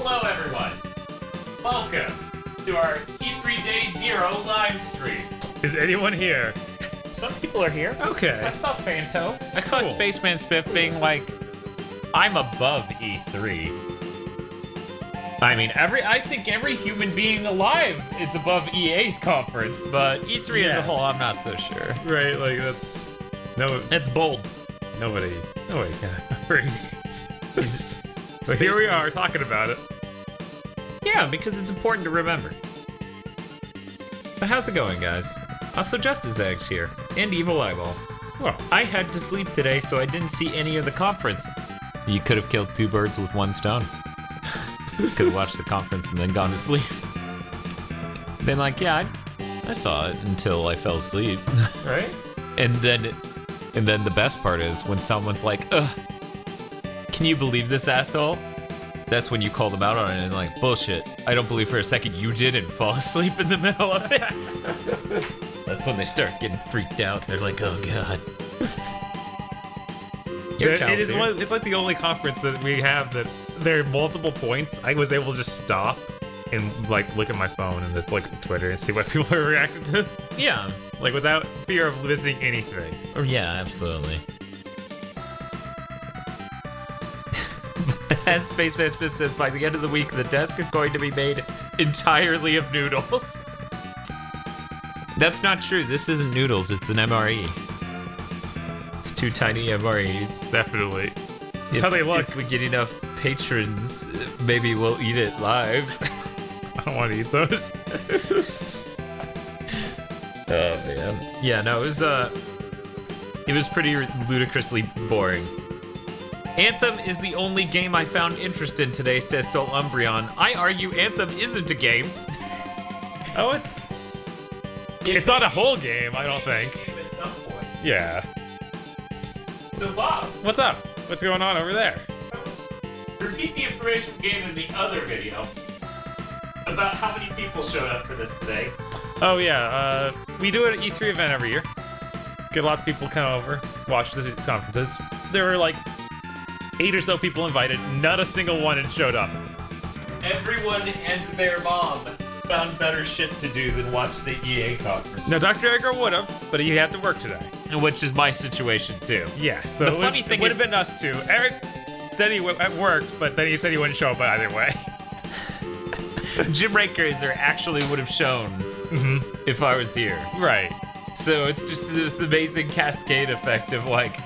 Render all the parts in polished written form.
Hello, everyone. Welcome to our E3 Day Zero live stream. Is anyone here? Some people are here. Okay. I saw Fanto. I saw Spaceman Spiff being like, I'm above E3. I mean, I think every human being alive is above EA's conference, but E3 as a whole, I'm not so sure. Right, like that's It's bold. Nobody can. But here we are talking about it. Yeah, because it's important to remember. But how's it going, guys? Also, Justice Eggs here, and Evil Eyeball. Well, I had to sleep today, so I didn't see any of the conference. You could have killed two birds with one stone. Could have watched the conference and then gone to sleep. Been like, yeah, I saw it until I fell asleep. Right? And then the best part is when someone's like, ugh, can you believe this asshole? That's when you call them out on it and like, bullshit. I don't believe for a second you didn't fall asleep in the middle of it. That's when they start getting freaked out. They're like, oh god. It's like the only conference that we have that there are multiple points. I was able to just stop and like look at my phone and just look at Twitter and see what people are reacting to. Yeah. Like without fear of missing anything. Oh, yeah, absolutely. As Space Vespis says, by the end of the week, the desk is going to be made entirely of noodles. That's not true. This isn't noodles. It's an MRE. It's two tiny MREs. Definitely. That's how they look. If we get enough patrons, maybe we'll eat it live. I don't want to eat those. Oh man. Yeah, no, it was pretty ludicrously boring. Anthem is the only game I found interest in today, says Sol Umbreon. I argue Anthem isn't a game. Oh, it's not a whole game, I don't think. At some point. Yeah. So Bob, what's up? What's going on over there? Repeat the information we gave in the other video about how many people showed up for this today. Oh yeah, we do an E3 event every year. Get lots of people come over, watch the conferences. There were like 8 or so people invited, not a single one had showed up. Everyone and their mom found better shit to do than watch the EA conference. No, Dr. Edgar would have, but he had to work today. Which is my situation too. Yes, so the funny thing it would have been us too. Eric said he worked, but then he said he wouldn't show up either way. Jim Raker actually would have shown if I was here. Right. So it's just this amazing cascade effect of like,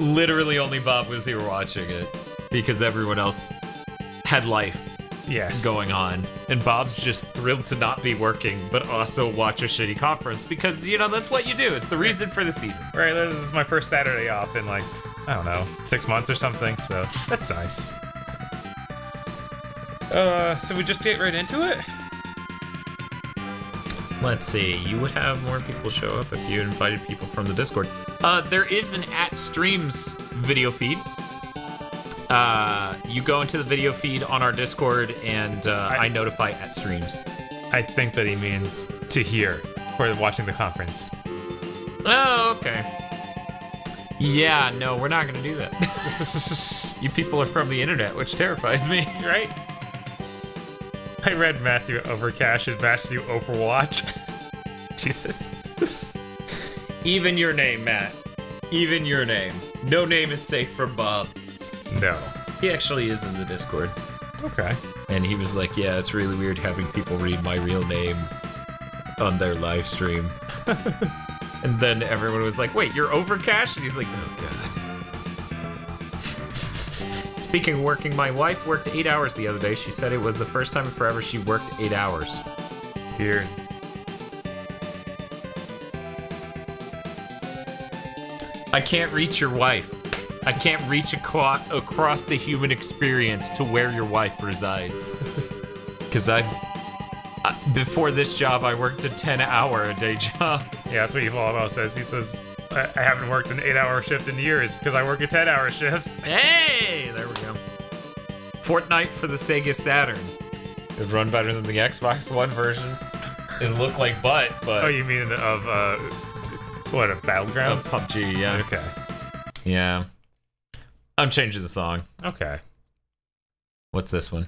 literally only Bob was here watching it because everyone else had life going on. And Bob's just thrilled to not be working, but also watch a shitty conference because, you know, that's what you do. It's the reason for the season. Right, this is my first Saturday off in like, I don't know, 6 months or something, so that's nice. So we just get right into it? Let's see, you would have more people show up if you invited people from the Discord. There is an @streams video feed. You go into the video feed on our Discord and I notify @streams. I think that he means to hear for watching the conference. Oh, okay. Yeah, no, we're not gonna do that. You people are from the internet, which terrifies me. Right? I read Matthew Overcash as Matthew Overwatch. Jesus. Even your name, Matt. Even your name. No name is safe for Bob. No. He actually is in the Discord. Okay. And he was like, yeah, it's really weird having people read my real name on their live stream. And then everyone was like, wait, you're Overcash? And he's like, oh god. Speaking of working, my wife worked 8 hours the other day. She said it was the first time in forever she worked 8 hours. Here. I can't reach your wife. I can't reach across the human experience to where your wife resides. Because before this job, I worked a 10-hour-a-day job. Yeah, that's what Evolvo says. He says, I haven't worked an 8-hour shift in years because I work at 10-hour shifts. Hey, there we go. Fortnite for the Sega Saturn. It would run better than the Xbox One version. It looked like butt, but... Oh, you mean of, what, of Battlegrounds? Of PUBG, yeah. Okay. Yeah. I'm changing the song. Okay. What's this one?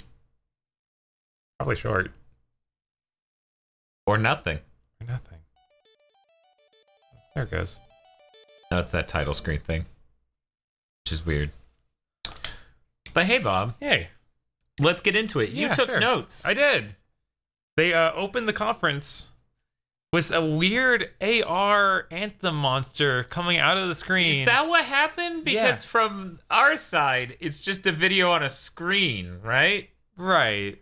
Probably short. Or nothing. Nothing. There it goes. No, it's that title screen thing. Which is weird. But hey, Bob. Hey. Let's get into it. You took notes. I did. They opened the conference with a weird AR Anthem monster coming out of the screen. Is that what happened? Because from our side, it's just a video on a screen, right? Right.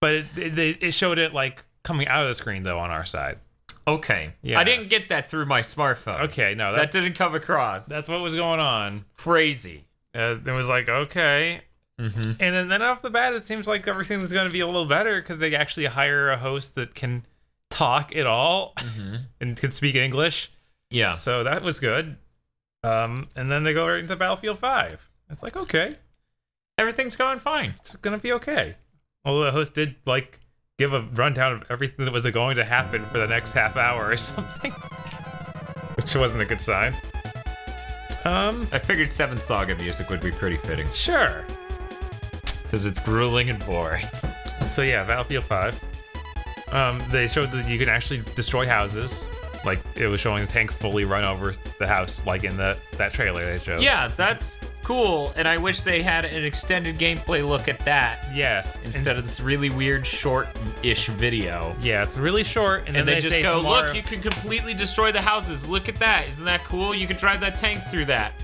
But it showed it like coming out of the screen though on our side. Okay. Yeah. I didn't get that through my smartphone. Okay, no. That didn't come across. That's what was going on. Crazy. It was like, okay. Mm-hmm. And then off the bat, it seems like everything is going to be a little better because they actually hire a host that can talk at all and can speak English. Yeah. So that was good. And then they go right into Battlefield 5. It's like, okay. Everything's going fine. It's going to be okay. Although the host did, like, give a rundown of everything that was going to happen for the next half hour or something. Which wasn't a good sign. I figured 7th Saga music would be pretty fitting. Sure. Because it's grueling and boring. So yeah, Battlefield 5. They showed that you can actually destroy houses. Like, it was showing the tanks fully run over the house, like in that trailer they showed. Yeah, that's cool, and I wish they had an extended gameplay look at that. Yes. Instead of this really weird, short-ish video. Yeah, it's really short, and then they just go, tomorrow, look, you can completely destroy the houses. Look at that. Isn't that cool? You can drive that tank through that.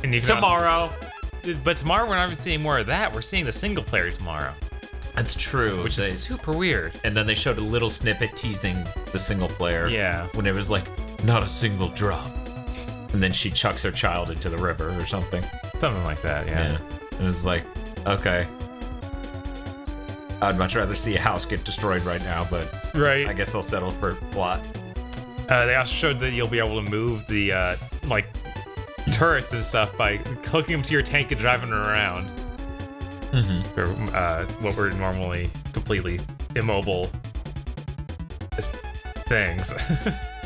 And you can tomorrow. But tomorrow we're not even seeing more of that. We're seeing the single player tomorrow. That's true. Which is super weird. And then they showed a little snippet teasing the single player. Yeah. When it was like, not a single drop. And then she chucks her child into the river or something. Something like that, yeah. It was like, okay. I'd much rather see a house get destroyed right now, but I guess I'll settle for plot. They also showed that you'll be able to move the, like, turrets and stuff by hooking them to your tank and driving them around. For what were normally completely immobile things.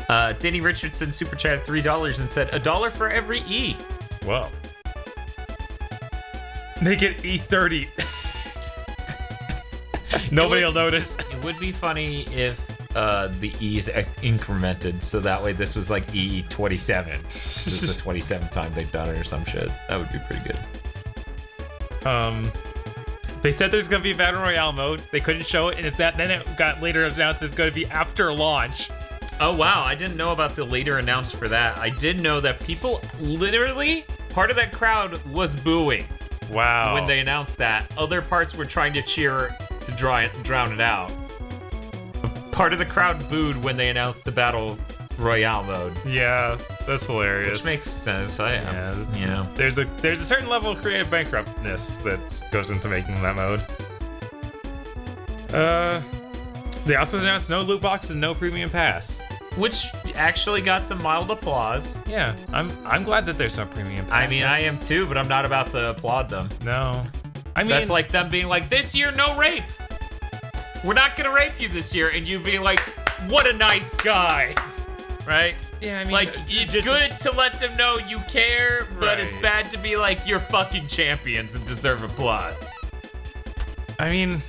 Danny Richardson super chatted $3 and said $1 for every E. Whoa. Make it E30. Nobody will notice. It would be funny if the E's incremented, so that way this was like E27. This is the 27th time they've done it or some shit. That would be pretty good. They said there's gonna be a Battle Royale mode. They couldn't show it, and then it got later announced it's gonna be after launch. Oh wow, I didn't know about the later announced for that. I did know that people literally, part of that crowd was booing. Wow. When they announced that. Other parts were trying to cheer to drown it out. Part of the crowd booed when they announced the Battle Royale mode. Yeah, that's hilarious. Which makes sense. There's a certain level of creative bankruptness that goes into making that mode. They also announced no loot boxes, no premium pass, which actually got some mild applause. Yeah, I'm glad that there's no premium pass. I mean, I am too, but I'm not about to applaud them. No, I mean that's like them being like, this year no rape. We're not gonna rape you this year, and you being like, what a nice guy. Right? Yeah, I mean, like, it's good to let them know you care, but it's bad to be like, you're fucking champions and deserve applause. I mean,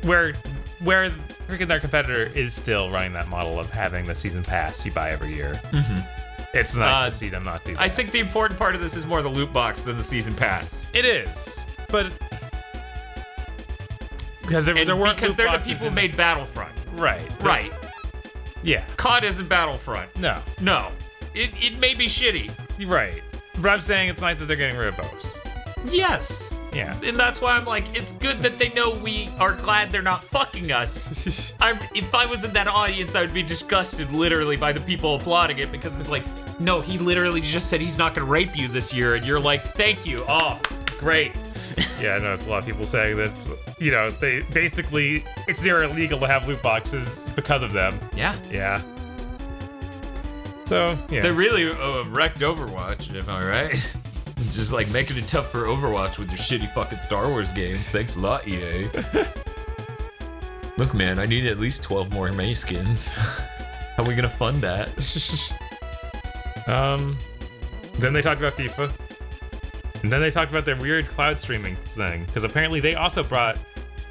where freaking their competitor is still running that model of having the season pass you buy every year. It's nice to see them not do that. I think the important part of this is more the loot box than the season pass. It is, but because they're the people who made Battlefront. Right. Yeah. COD isn't Battlefront. No. It may be shitty. Right. But I'm saying it's nice that they're getting rid of both. Yes. Yeah. And that's why I'm like, it's good that they know we are glad they're not fucking us. If I was in that audience, I would be disgusted literally by the people applauding it, because it's like, no, he literally just said he's not gonna rape you this year, and you're like, thank you. Oh, great. Yeah, I noticed a lot of people saying that, you know, they basically, it's near illegal to have loot boxes because of them. Yeah. Yeah. So, yeah. They really wrecked Overwatch, am I right? Just like making it tough for Overwatch with your shitty fucking Star Wars games. Thanks a lot, EA. Look, man, I need at least 12 more May skins. How are we gonna fund that? Then they talked about FIFA. And then they talked about their weird cloud streaming thing, because apparently they also brought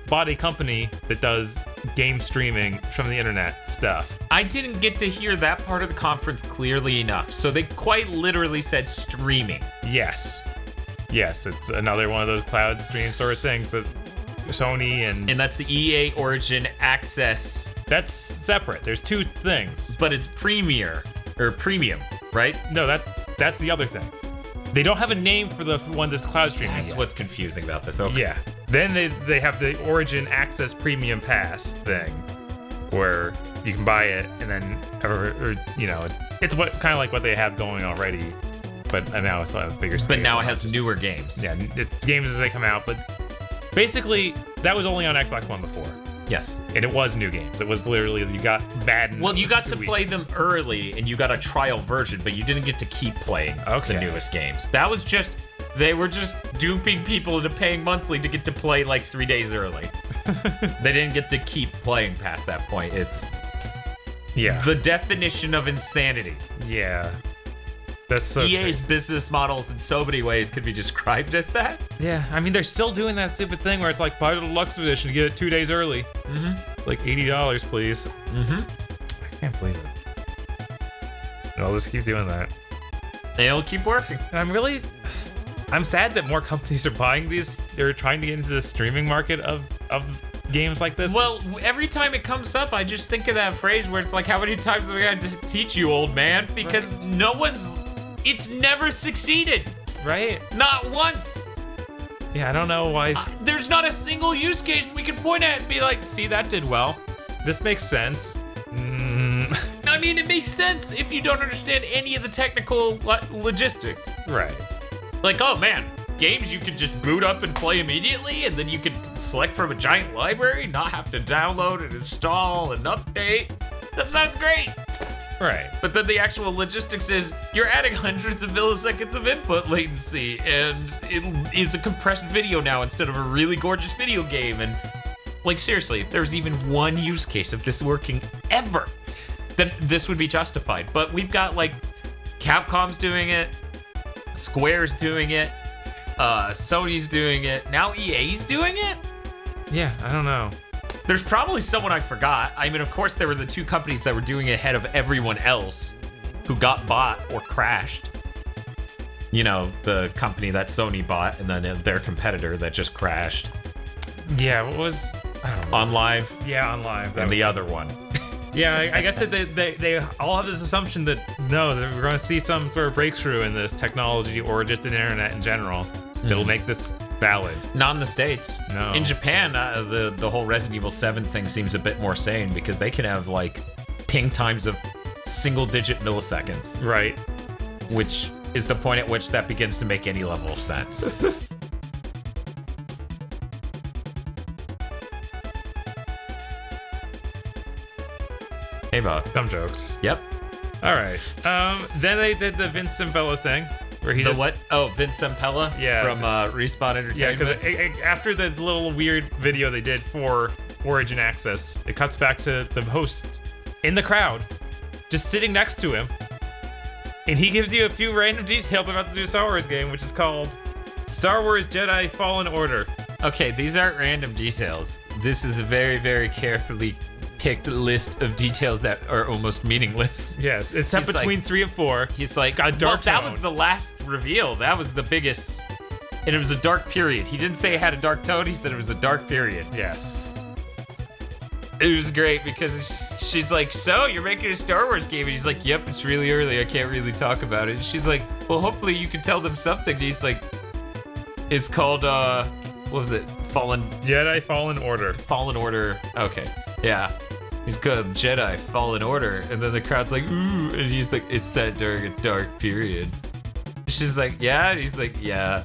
bought a company that does game streaming from the internet stuff. I didn't get to hear that part of the conference clearly enough. So they quite literally said streaming. Yes. Yes, it's another one of those cloud stream sort of things that Sony and that's the EA Origin Access. That's separate. There's two things. But it's Premier or Premium, right? No, that's the other thing. They don't have a name for the one that's cloud streaming. That's what's confusing about this. Okay. Yeah. Then they have the Origin Access Premium Pass thing, where you can buy it and then, or you know, it's what kind of like what they have going already, but now it's a bigger scale. But now it has newer games. Yeah, it's games as they come out. But basically, that was only on Xbox One before. Yes. And it was new games. It was literally, you got Madden. Well, you got to 2 weeks. play them early, and you got a trial version, but you didn't get to keep playing the newest games. That was just, they were just duping people into paying monthly to get to play like 3 days early. They didn't get to keep playing past that point. It's the definition of insanity. Yeah. That's so EA's crazy. business models in so many ways could be described as that. Yeah, I mean, they're still doing that stupid thing where it's like, buy the deluxe edition to get it 2 days early. It's like $80, please. I can't believe it. And I'll just keep doing that. And it'll keep working. And I'm sad that more companies are buying these. They're trying to get into the streaming market of games like this. Well, every time it comes up, I just think of that phrase where it's like, how many times have we got to teach you, old man? Because it's never succeeded. Right? Not once. Yeah, I don't know why. There's not a single use case we can point at and be like, see, that did well. This makes sense. I mean, it makes sense if you don't understand any of the technical logistics. Right. Like, oh man, games you could just boot up and play immediately, and then you could select from a giant library, not have to download and install and update. That sounds great. Right. But then the actual logistics is you're adding hundreds of milliseconds of input latency, and it is a compressed video now instead of a really gorgeous video game. And like, seriously, if there's even one use case of this working ever, then this would be justified. But we've got like Capcom's doing it, Square's doing it, Sony's doing it, now EA's doing it? Yeah, I don't know. There's probably someone I forgot. I mean, of course, there were the two companies that were doing it ahead of everyone else who got bought or crashed. You know, the company that Sony bought and then their competitor that just crashed. Yeah, what was... I don't know. OnLive. Yeah, OnLive. And the other one. Yeah, I guess that they all have this assumption that, no, that we're going to see some sort of breakthrough in this technology or just in the internet in general that'll make this valid. Not in the States. No. In Japan, the whole Resident Evil 7 thing seems a bit more sane because they can have like ping times of single-digit milliseconds. Right. Which is the point at which that begins to make any level of sense. Hey, Bob. Dumb jokes. Yep. All right. Then they did the Vince Zampella thing, where he what? Oh, Vince Zampella? Yeah. From Respawn Entertainment? Yeah, because after the little weird video they did for Origin Access, it cuts back to the host in the crowd, just sitting next to him, and he gives you a few random details about the new Star Wars game, which is called Star Wars Jedi Fallen Order. Okay, these aren't random details. This is a very, very carefully picked list of details that are almost meaningless. Yes, it's set between 3 and 4. He's like, it's got a dark that tone. was the last reveal. That was the biggest. And it was a dark period. He didn't say it had a dark tone. He said it was a dark period. Yes. It was great because she's like, so you're making a Star Wars game? And he's like, yep, it's really early. I can't really talk about it. And she's like, well, hopefully you can tell them something. And he's like, it's called, what was it? Jedi Fallen Order. Fallen Order. Okay. Yeah. He's called Jedi Fallen Order. And then the crowd's like, ooh. And he's like, it's set during a dark period. She's like, yeah? And he's like, yeah.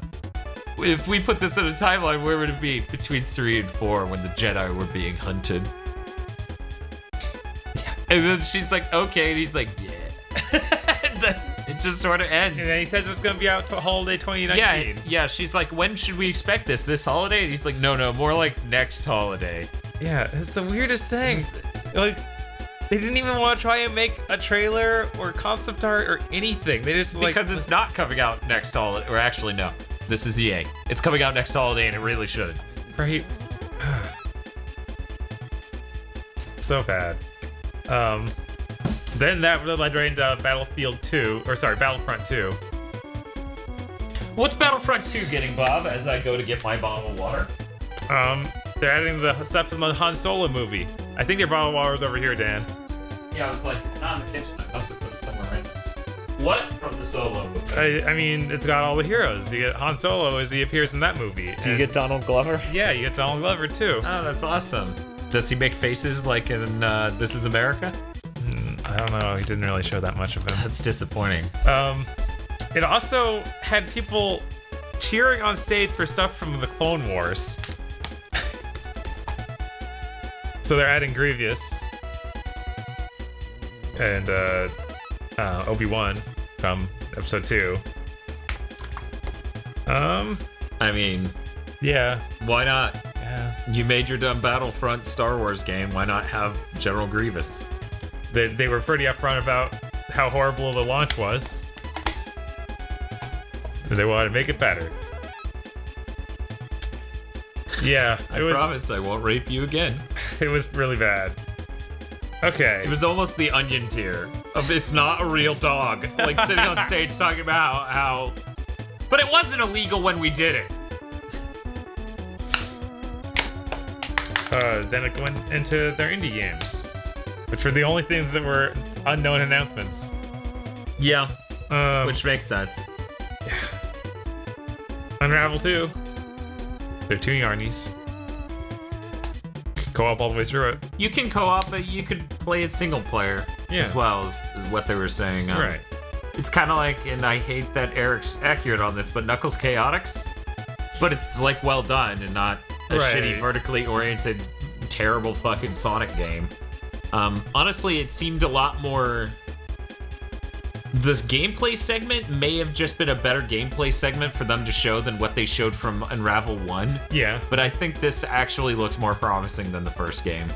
If we put this in a timeline, where would it be? Between 3 and 4 when the Jedi were being hunted. Yeah. And then she's like, okay. And he's like, yeah. And then it just sort of ends. And then he says it's going to be out to holiday 2019. Yeah. She's like, when should we expect this? This holiday? And he's like, no, more like next holiday. Yeah, it's the weirdest thing. Like, they didn't even want to try and make a trailer or concept art or anything. They just because it's not coming out next holiday. Or actually, no. This is EA. It's coming out next holiday, and it really should. Right. so bad. Then that led right into Battlefront 2. What's Battlefront 2 getting, Bob, as I go to get my bottle of water? They're adding the stuff from the Han Solo movie. I think their bottle of water is over here, Dan. Yeah, I was like, it's not in the kitchen. I must have put it somewhere in there. What from the Solo movie? I mean, it's got all the heroes. You get Han Solo as he appears in that movie. Do you get Donald Glover? Yeah, you get Donald Glover too. Oh, that's awesome. Does he make faces like in This Is America? I don't know. He didn't really show that much of him. That's disappointing. It also had people cheering on stage for stuff from the Clone Wars. So they're adding Grievous and Obi-Wan from episode 2. I mean, yeah. Why not? Yeah. You made your dumb Battlefront Star Wars game. Why not have General Grievous? They were pretty upfront about how horrible the launch was. And they wanted to make it better. Yeah, I promise I won't rape you again. It was really bad. Okay. It was almost the Onion tier of it's not a real dog, like sitting on stage talking about how. But it wasn't illegal when we did it. Then it went into their indie games, which were the only things that were unknown announcements. Yeah, which makes sense. Yeah. Unravel 2. They're 2 Yarnies. Co-op all the way through it. You can co-op, but you could play a single player as well, as what they were saying. Right. It's kind of like, and I hate that Eric's accurate on this, but Knuckles Chaotix. But it's like well done and not a shitty vertically oriented, terrible fucking Sonic game. Honestly, it seemed a lot more. This gameplay segment may have just been a better gameplay segment for them to show than what they showed from Unravel 1. Yeah. But I think this actually looks more promising than the first game.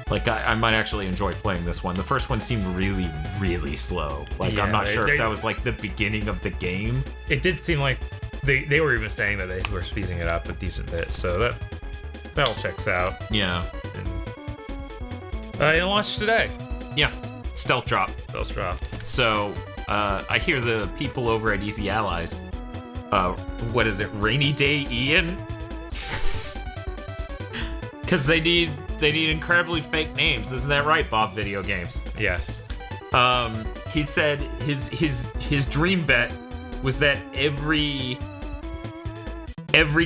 Like, I might actually enjoy playing this one. The first one seemed really, really slow. Like, yeah, I'm not sure if that was, like, the beginning of the game. It did seem like they were even saying that they were speeding it up a decent bit, so that all checks out. Yeah. And it launched today. Yeah. Stealth drop. Stealth drop. So, I hear the people over at Easy Allies, what is it, Rainy Day Ian? Because they need incredibly fake names, isn't that right, Bob Video Games? Yes. He said his dream bet was that every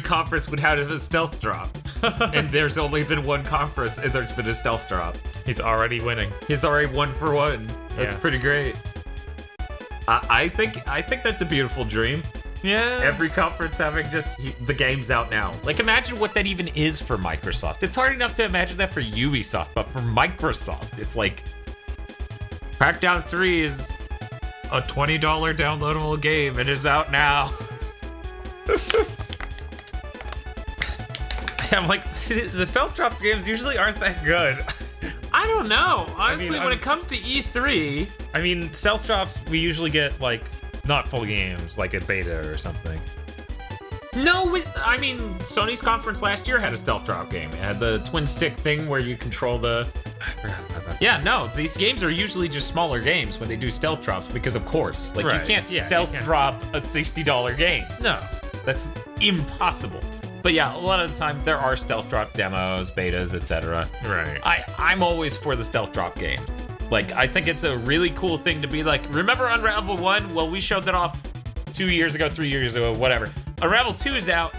conference would have a stealth drop. And there's only been one conference and there's been a stealth drop. He's already winning. He's already 1 for 1. That's pretty great. I think that's a beautiful dream. Yeah. Every conference having just the games out now. Like, imagine what that even is for Microsoft. It's hard enough to imagine that for Ubisoft, but for Microsoft, it's like Crackdown 3 is a $20 downloadable game. It is out now. I'm like, the stealth drop games usually aren't that good. I don't know. Honestly, when it comes to E3... I mean, stealth drops, we usually get, like, not full games, like a beta or something. No, I mean, Sony's conference last year had a stealth drop game. It had the twin stick thing where you control the... I forgot about that. Yeah, no, these games are usually just smaller games when they do stealth drops because, of course, like, you can't stealth drop a $60 game. No. That's impossible. But yeah, a lot of the time there are stealth drop demos, betas, etc. Right. I'm always for the stealth drop games. Like, I think it's a really cool thing to be like, remember Unravel 1? Well, we showed that off 2 years ago, 3 years ago, whatever. Unravel 2 is out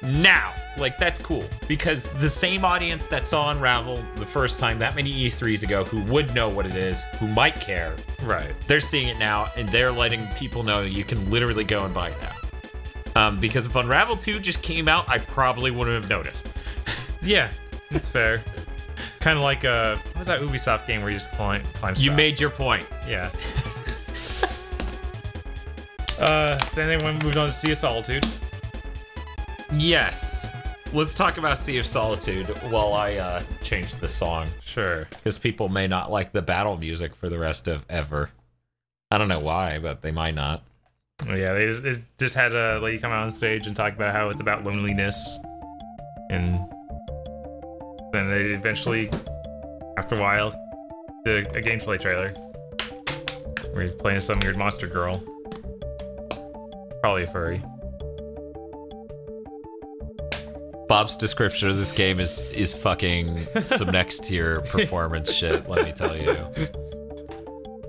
now. Like, that's cool. Because the same audience that saw Unravel the first time that many E3s ago, who would know what it is, who might care. Right. They're seeing it now, and they're letting people know you can literally go and buy it now. Because if Unravel 2 just came out, I probably wouldn't have noticed. Yeah, that's fair. Kind of like, what was that Ubisoft game where you just climb stuff? You made your point. Yeah. Then they moved on to Sea of Solitude. Yes. Let's talk about Sea of Solitude while I change the song. Sure. Because people may not like the battle music for the rest of ever. I don't know why, but they might not. Yeah, they just had a lady come out on stage and talk about how it's about loneliness, and then they eventually After a while, did a gameplay trailer where he's playing some weird monster girl. Probably a furry. Bob's description of this game is fucking some next tier performance shit, let me tell you.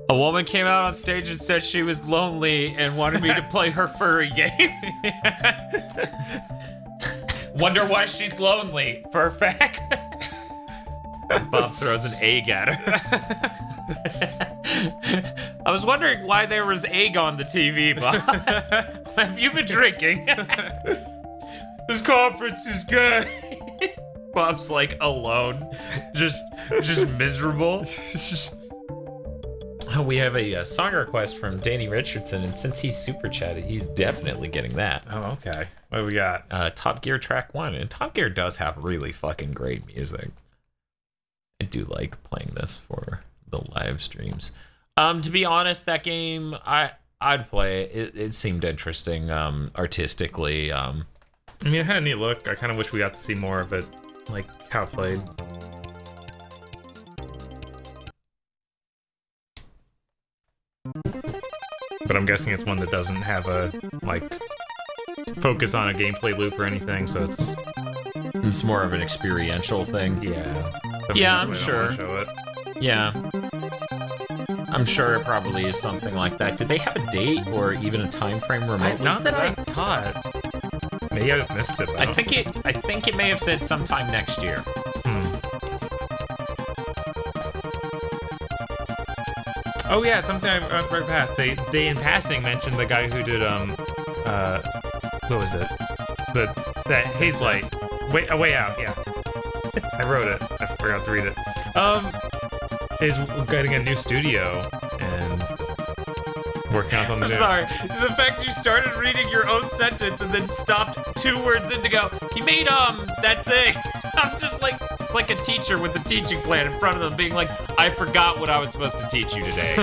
A woman came out on stage and said she was lonely and wanted me to play her furry game. Wonder why she's lonely, fur fact. Bob throws an egg at her. I was wondering why there was egg on the TV, Bob. Have you been drinking? This conference is good. Bob's like alone, just miserable. We have a song request from Danny Richardson, and since he's super chatted, he's definitely getting that. Oh, okay. What do we got? Top Gear Track 1, and Top Gear does have really fucking great music. I do like playing this for the live streams. To be honest, that game, I'd play it. It seemed interesting, artistically. I mean, it had a neat look. I kind of wish we got to see more of it, like how it played. But I'm guessing it's one that doesn't have a, like, focus on a gameplay loop or anything, so it's more of an experiential thing. Yeah. Yeah, I'm sure. Yeah. I'm sure it probably is something like that. Did they have a date or even a time frame remotely? Not that I caught. Maybe I just missed it, though. I think it may have said sometime next year. Oh yeah, it's something I right past. They in passing mentioned the guy who did what was it? That Haze Light. A Way Out, yeah. I wrote it. I forgot to read it. Is getting a new studio and working on something new. I'm sorry. The fact you started reading your own sentence and then stopped 2 words in to go, he made that thing. I'm just like, it's like a teacher with the teaching plan in front of them being like, I forgot what I was supposed to teach you today.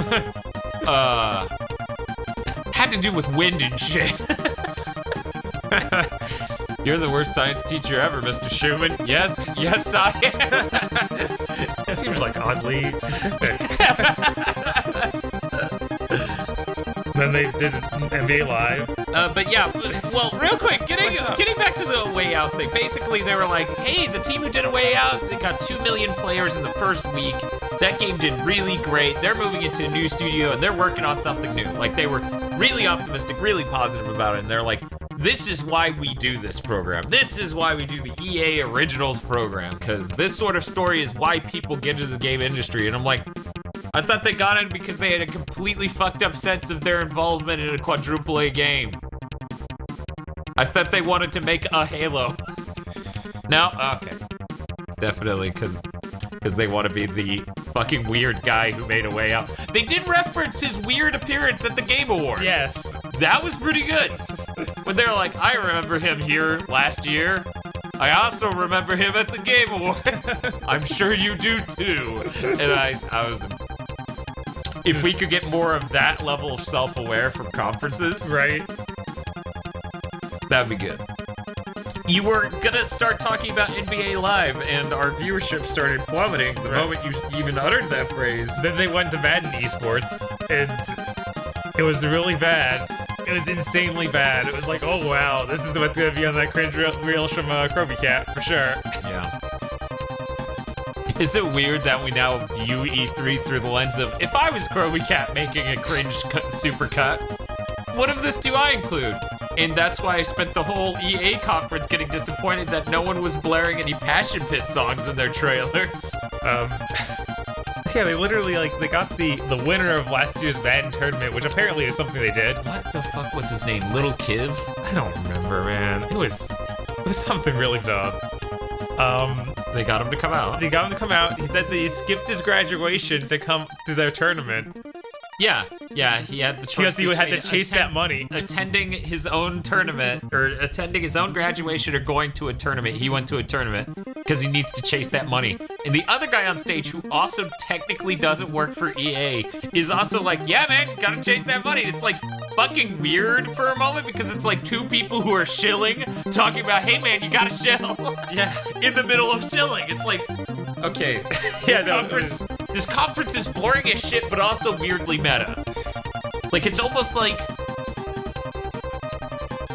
Had to do with wind and shit. You're the worst science teacher ever, Mr. Schumann. Yes, I am. It seems like oddly specific. Then they did NBA Live. But yeah, well, real quick, getting back to the Way Out thing. Basically, they were like, hey, the team who did A Way Out, they got 2 million players in the first week. That game did really great. They're moving into a new studio, and they're working on something new. Like, they were really optimistic, really positive about it, and they're like, this is why we do this program. This is why we do the EA Originals program, because this sort of story is why people get into the game industry. And I'm like, I thought they got it because they had a completely fucked up sense of their involvement in a quadruple A game. I thought they wanted to make a Halo. No? Okay. Definitely, because they want to be the fucking weird guy who made A Way Out. They did reference his weird appearance at the Game Awards. Yes. That was pretty good. When they're like, I remember him here last year. I also remember him at the Game Awards. I'm sure you do too. And I was... If we could get more of that level of self-aware from conferences... Right. That'd be good. You were gonna start talking about NBA Live, and our viewership started plummeting the moment you even uttered that phrase. Then they went to Madden eSports, and it was really bad. It was insanely bad. It was like, oh wow, this is what's gonna be on that cringe reels from Krobie Cat, for sure. Yeah. Is it weird that we now view E3 through the lens of, if I was Krobie Cat making a cringe supercut, what of this do I include? And that's why I spent the whole EA conference getting disappointed that no one was blaring any Passion Pit songs in their trailers. Yeah, they literally, like, they got the winner of last year's Madden tournament, which apparently is something they did. What the fuck was his name? Little Kiv? I don't remember, man. It was something really dumb. They got him to come out. They got him to come out. He said that he skipped his graduation to come to their tournament. Yeah, he had the choice because he had to chase that money. Attending his own tournament, or attending his own graduation, or going to a tournament. He went to a tournament because he needs to chase that money. And the other guy on stage, who also technically doesn't work for EA, is also like, yeah, man, gotta chase that money. And it's like fucking weird for a moment because it's like 2 people who are shilling talking about, hey, man, you gotta shill. Yeah. In the middle of shilling. It's like, Okay. Yeah, This conference is boring as shit, but also weirdly meta. Like, it's almost like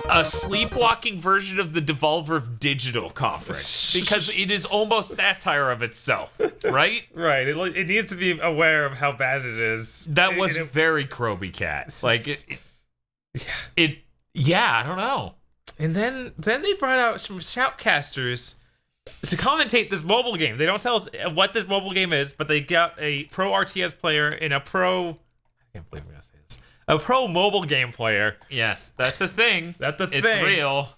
a sleepwalking version of the Devolver Digital Conference, because it is almost satire of itself, right? Right. It needs to be aware of how bad it is. That was very Kroby Cat. Like, yeah, I don't know. And then they brought out some shoutcasters to commentate this mobile game. They don't tell us what this mobile game is, but they got a pro RTS player and a pro... I can't believe I'm gonna say this. A pro mobile game player. Yes, that's a thing. That's a thing. It's real.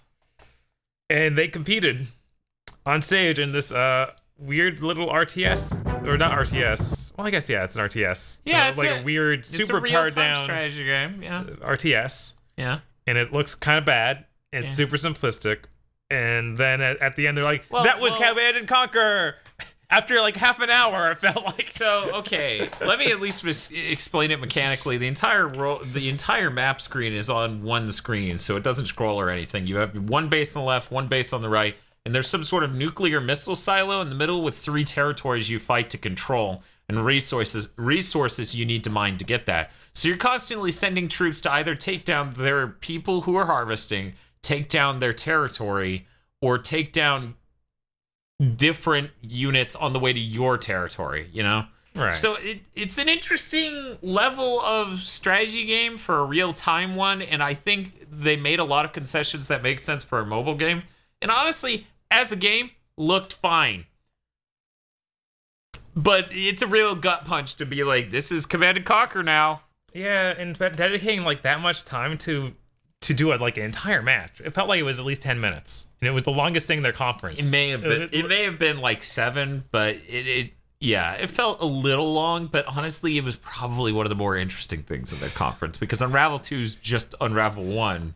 And they competed on stage in this weird little RTS, or not RTS. Well, I guess yeah, it's an RTS. Yeah, it's like a weird, super powered down strategy game. Yeah, RTS. Yeah, and it looks kind of bad. It's super simplistic. And then at the end, they're like, "That was Command and Conquer." After like half an hour, it felt like. So okay, let me at least explain it mechanically. The entire map screen is on one screen, so it doesn't scroll or anything. You have one base on the left, one base on the right, and there's some sort of nuclear missile silo in the middle with 3 territories you fight to control and resources you need to mine to get that. So you're constantly sending troops to either take down their people who are harvesting, take down their territory, or take down different units on the way to your territory, you know? Right. So it's an interesting level of strategy game for a real-time one, and I think they made a lot of concessions that make sense for a mobile game. And honestly, as a game, looked fine. But it's a real gut punch to be like, this is Command & Conquer now. Yeah, and dedicating like that much time to do like an entire match. It felt like it was at least 10 minutes. And it was the longest thing in their conference. It may have been like 7, but it felt a little long, but honestly, it was probably one of the more interesting things in their conference, because Unravel 2 is just Unravel 1,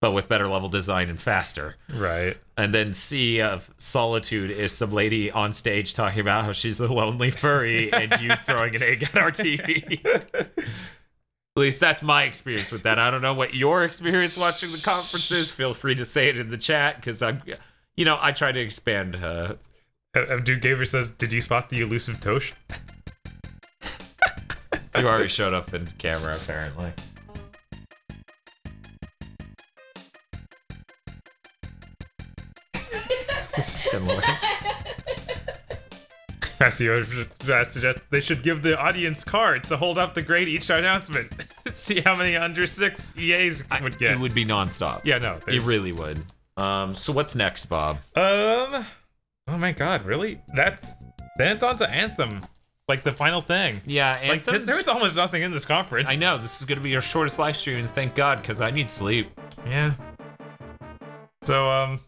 but with better level design and faster. Right. And then C of Solitude is some lady on stage talking about how she's a lonely furry and you throwing an egg at our TV. At least that's my experience with that. I don't know what your experience watching the conference is. Feel free to say it in the chat, because I try to expand. Dude Gamer says, "Did you spot the elusive Tosh?" You already showed up in camera, apparently. Similar. Passio suggests they should give the audience cards to hold up the grade each announcement. See how many under 6 EAs would get. It would be nonstop. Yeah, no. It really would. So what's next, Bob? Oh my god, really? Then it's on to Anthem. Like the final thing. Yeah, Anthem. Like, there's almost nothing in this conference. I know, this is gonna be our shortest live stream, and thank God, because I need sleep. Yeah. So,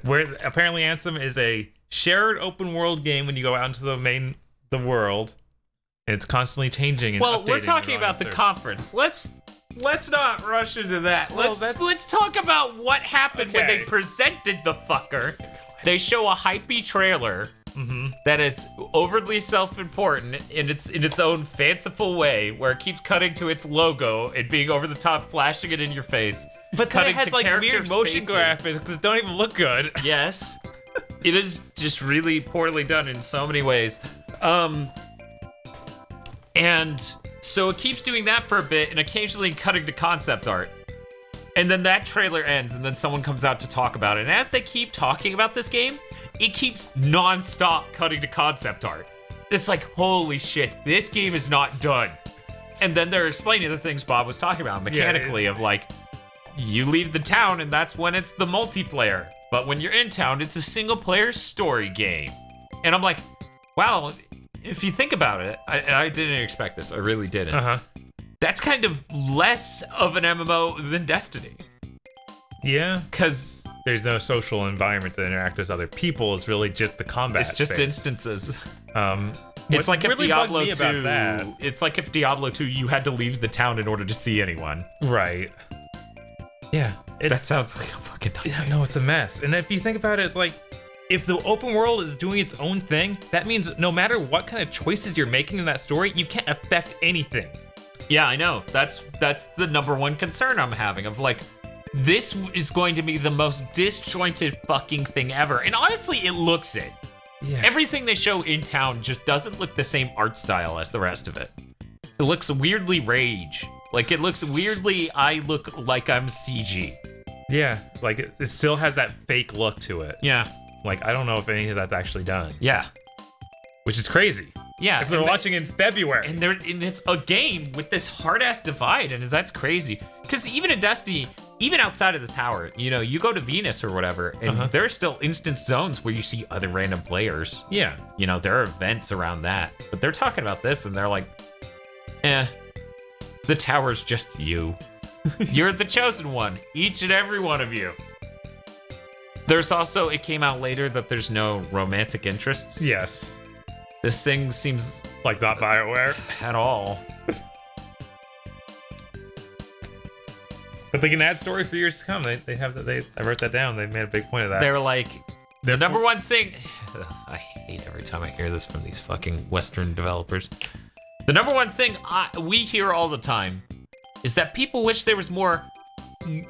where apparently Anthem is a shared open world game when you go out into the world, and it's constantly changing. And well, we're talking about the conference. Let's not rush into that. Let's talk about what happened when they presented the fucker. They show a hypey trailer that is overly self-important in its own fanciful way, where it keeps cutting to its logo and being over the top, flashing it in your face. But then it has like weird motion graphics because it don't even look good. Yes. It is just really poorly done in so many ways. And so it keeps doing that for a bit and occasionally cutting to concept art. And then that trailer ends and then someone comes out to talk about it. And as they keep talking about this game, it keeps non-stop cutting to concept art. It's like, holy shit, this game is not done. And then they're explaining the things Bob was talking about mechanically of like, you leave the town and that's when it's the multiplayer. But when you're in town, it's a single-player story game. And I'm like, wow, if you think about it, I didn't expect this. I really didn't. That's kind of less of an MMO than Destiny. Yeah. Because there's no social environment to interact with other people. It's really just the combat It's just space. Instances. It's like really if Diablo 2. It's like if Diablo 2, you had to leave the town in order to see anyone. Right. Yeah. That sounds like a fucking nightmare. Yeah, no, it's a mess. And if you think about it, like, if the open world is doing its own thing, that means no matter what kind of choices you're making in that story, you can't affect anything. Yeah, I know. That's the #1 concern I'm having of like, this is going to be the most disjointed fucking thing ever. And honestly, it looks it. Everything they show in town just doesn't look the same art style as the rest of it. It looks weirdly Rage. Like, it looks weirdly, I look like I'm CG. Yeah, like, it still has that fake look to it. Yeah. Like, I don't know if any of that's actually done. Yeah. Which is crazy. Yeah. If they're watching in February. And it's a game with this hard-ass divide, and that's crazy. Because even in Destiny, even outside of the tower, you know, you go to Venus or whatever, and there are still instance zones where you see other random players. Yeah. You know, there are events around that. But they're talking about this, and they're like, the tower's just you. You're the chosen one, each and every one of you. There's also, it came out later that there's no romantic interests. Yes. This thing seems like not BioWare at all. But they can add story for years to come. They have that. I wrote that down. They made a big point of that. They're like, the number one thing. I hate every time I hear this from these fucking Western developers. The number one thing we hear all the time is that people wish there was more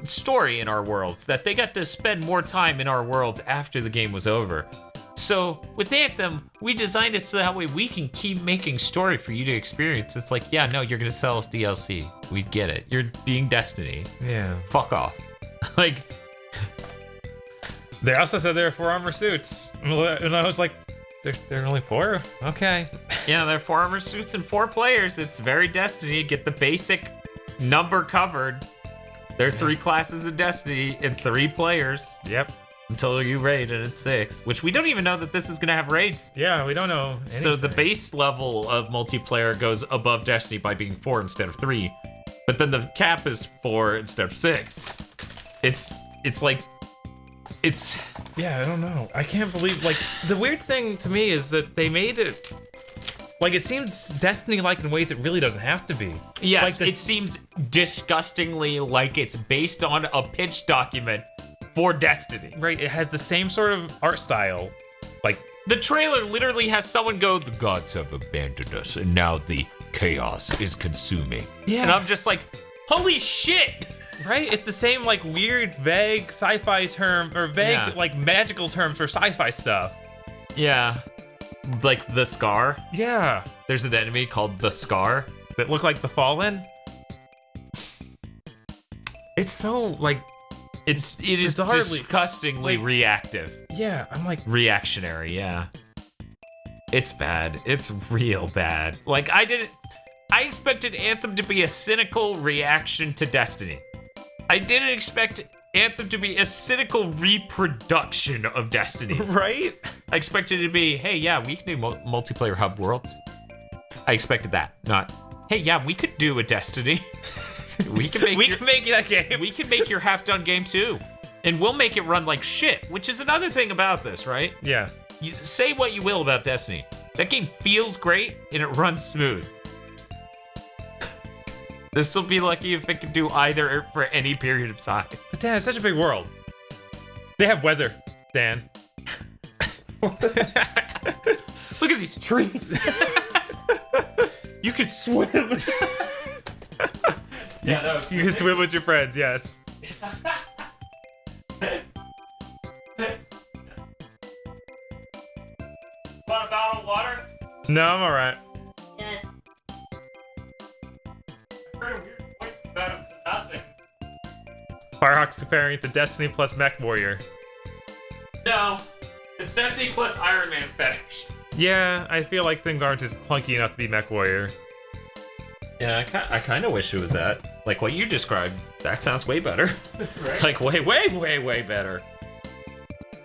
story in our worlds, that they got to spend more time in our worlds after the game was over. So with Anthem, we designed it so that way we can keep making story for you to experience. It's like, yeah, no, you're gonna sell us DLC. We get it. You're being Destiny. Yeah. Fuck off. Like, they also said there were 4 armor suits, and I was like, there are only 4? Okay. Yeah, there are 4 armor suits and 4 players. It's very Destiny. Get the basic number covered. There are 3 classes of Destiny and 3 players. Yep. Until you raid and it's 6, which we don't even know that this is gonna have raids. Yeah, we don't know anything. So the base level of multiplayer goes above Destiny by being 4 instead of 3, but then the cap is 4 instead of 6. Yeah, I don't know. I can't believe, like, the weird thing to me is that they made it, like, it seems Destiny-like in ways it really doesn't have to be. Yes, like it seems disgustingly like it's based on a pitch document for Destiny. Right, it has the same sort of art style. Like, the trailer literally has someone go, the gods have abandoned us, and now the chaos is consuming. Yeah. And I'm just like, holy shit! Right? It's the same, like, weird, vague sci-fi term, or vague, like, magical terms for sci-fi stuff. Yeah. Like, the Scar? Yeah. There's an enemy called the Scar. That look like the Fallen? It's so, like... It is disgustingly reactive. Yeah, I'm like... Reactionary, yeah. It's bad. It's real bad. Like, I expected Anthem to be a cynical reaction to Destiny. I didn't expect Anthem to be a cynical reproduction of Destiny. Right? I expected it to be, hey, yeah, we can do multiplayer hub worlds. I expected that, not, hey, yeah, we could do a Destiny. We can make that game. We can make your half-done game too, and we'll make it run like shit. Which is another thing about this, right? Yeah. You say what you will about Destiny, that game feels great and it runs smooth. This will be lucky if it can do either for any period of time. But Dan, it's such a big world. They have weather, Dan. Look at these trees. You could swim. Yeah, no, you can swim with your friends, yes. Want a bottle of water? No, I'm alright. Yes. I heard a weird voice about nothing. Firehawk's comparing it to Destiny plus Mech Warrior. No, it's Destiny plus Iron Man fetish. Yeah, I feel like things aren't as clunky enough to be Mech Warrior. Yeah, I kind of wish it was that. Like what you described, that sounds way better. Right? Like way better.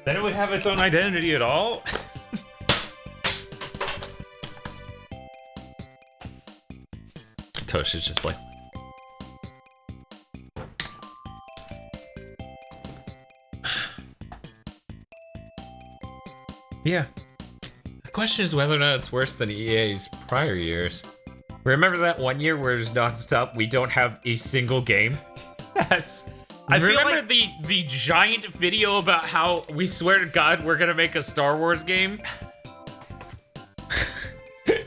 Then it would have its own identity at all? Tosh is just like... Yeah. The question is whether or not it's worse than EA's prior years. Remember that one year where it was non-stop, we don't have a single game? Yes. I remember like the giant video about how we swear to God we're gonna make a Star Wars game?